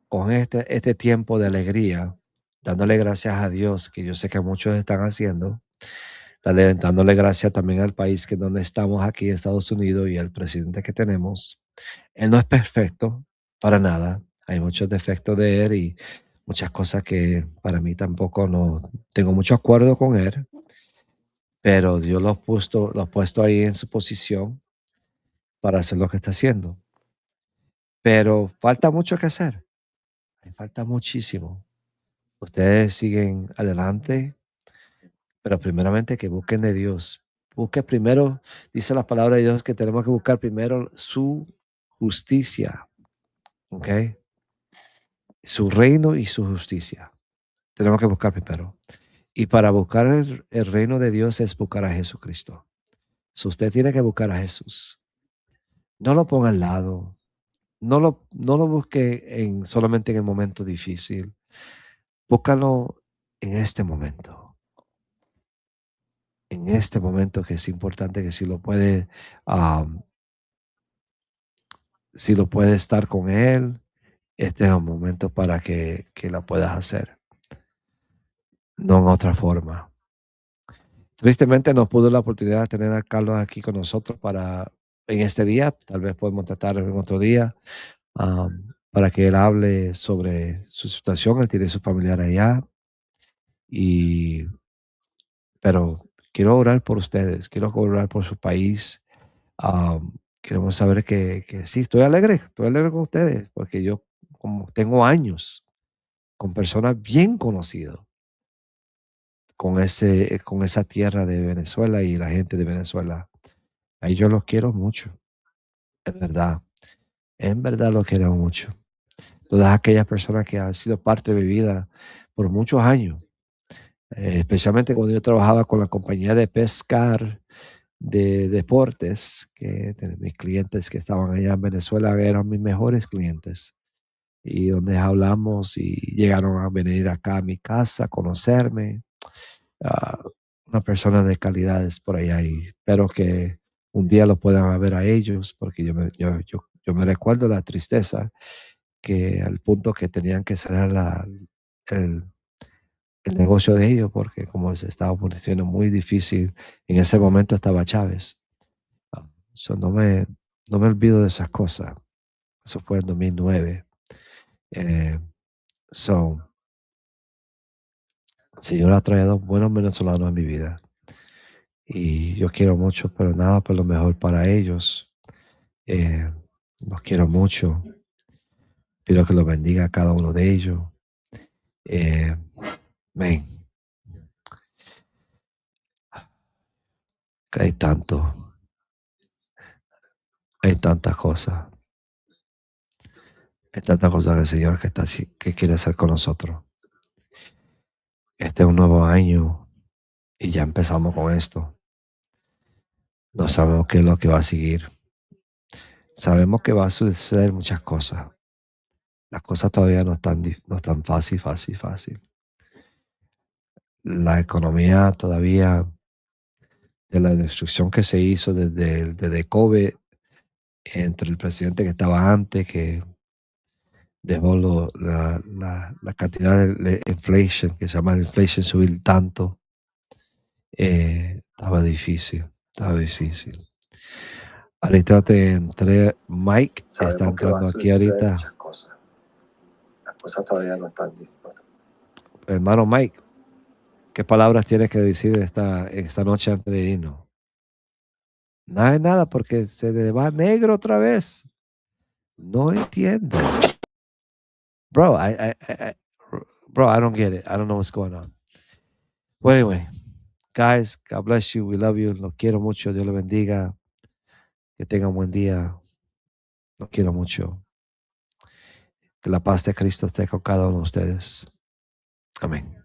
con este tiempo de alegría, dándole gracias a Dios, que yo sé que muchos están haciendo, dándole gracias también al país que donde estamos aquí, Estados Unidos, y al presidente que tenemos. Él no es perfecto para nada. Hay muchos defectos de él y muchas cosas que para mí tampoco no tengo mucho acuerdo con él, pero Dios lo ha puesto ahí en su posición para hacer lo que está haciendo. Pero falta mucho que hacer. Falta muchísimo. Ustedes siguen adelante, pero primeramente que busquen de Dios. Busque primero, dice la palabra de Dios, que tenemos que buscar primero su justicia, ¿ok? Su reino y su justicia. Tenemos que buscar primero. Y para buscar el reino de Dios es buscar a Jesucristo. So usted tiene que buscar a Jesús. No lo ponga al lado. No lo busque solamente en el momento difícil. Búscalo en este momento. En este momento que es importante que si lo puede estar con él, este es el momento para que la puedas hacer. No en otra forma. Tristemente no pudo la oportunidad de tener a Carlos aquí con nosotros en este día. Tal vez podemos tratar en otro día para que él hable sobre su situación. Él tiene su familiar allá. Pero quiero orar por ustedes. Quiero orar por su país. Queremos saber que sí, estoy alegre con ustedes, porque yo como tengo años con personas bien conocidas con esa tierra de Venezuela y la gente de Venezuela. Ahí yo los quiero mucho, en verdad los quiero mucho. Todas aquellas personas que han sido parte de mi vida por muchos años, especialmente cuando yo trabajaba con la compañía de pescar de deportes, que de mis clientes que estaban allá en Venezuela eran mis mejores clientes, y donde hablamos y llegaron a venir acá a mi casa a conocerme. Una persona de calidades por allá, y espero que un día lo puedan ver a ellos, porque yo me recuerdo la tristeza que al punto que tenían que cerrar el, el negocio de ellos, porque como se estaba poniendo muy difícil, en ese momento estaba Chávez. So no me olvido de esas cosas. Eso fue en 2009. So, el Señor ha traído buenos venezolanos en mi vida. Y yo quiero mucho, pero nada por lo mejor para ellos. Los quiero mucho. Pido que los bendiga a cada uno de ellos. Amén. Que hay tantas cosas. Hay tantas cosas que el Señor que quiere hacer con nosotros. Este es un nuevo año y ya empezamos con esto. No sabemos qué es lo que va a seguir. Sabemos que va a suceder muchas cosas. Las cosas todavía no están fácil. La economía todavía, de la destrucción que se hizo desde COVID, entre el presidente que estaba antes, que dejó la cantidad de inflation, que se llama inflation, subir tanto. Estaba difícil. Ahorita te entré, Mike está entrando aquí ahorita. Las cosas todavía no están. Hermano Mike, ¿qué palabras tienes que decir esta noche antes de irnos? Nada de nada, porque se le va negro otra vez. No entiendo. Bro, I don't get it. I don't know what's going on. Well, anyway, guys, God bless you. We love you. Los quiero mucho. Dios los bendiga. Que tengan un buen día. Los quiero mucho. Que la paz de Cristo esté con cada uno de ustedes. Amén.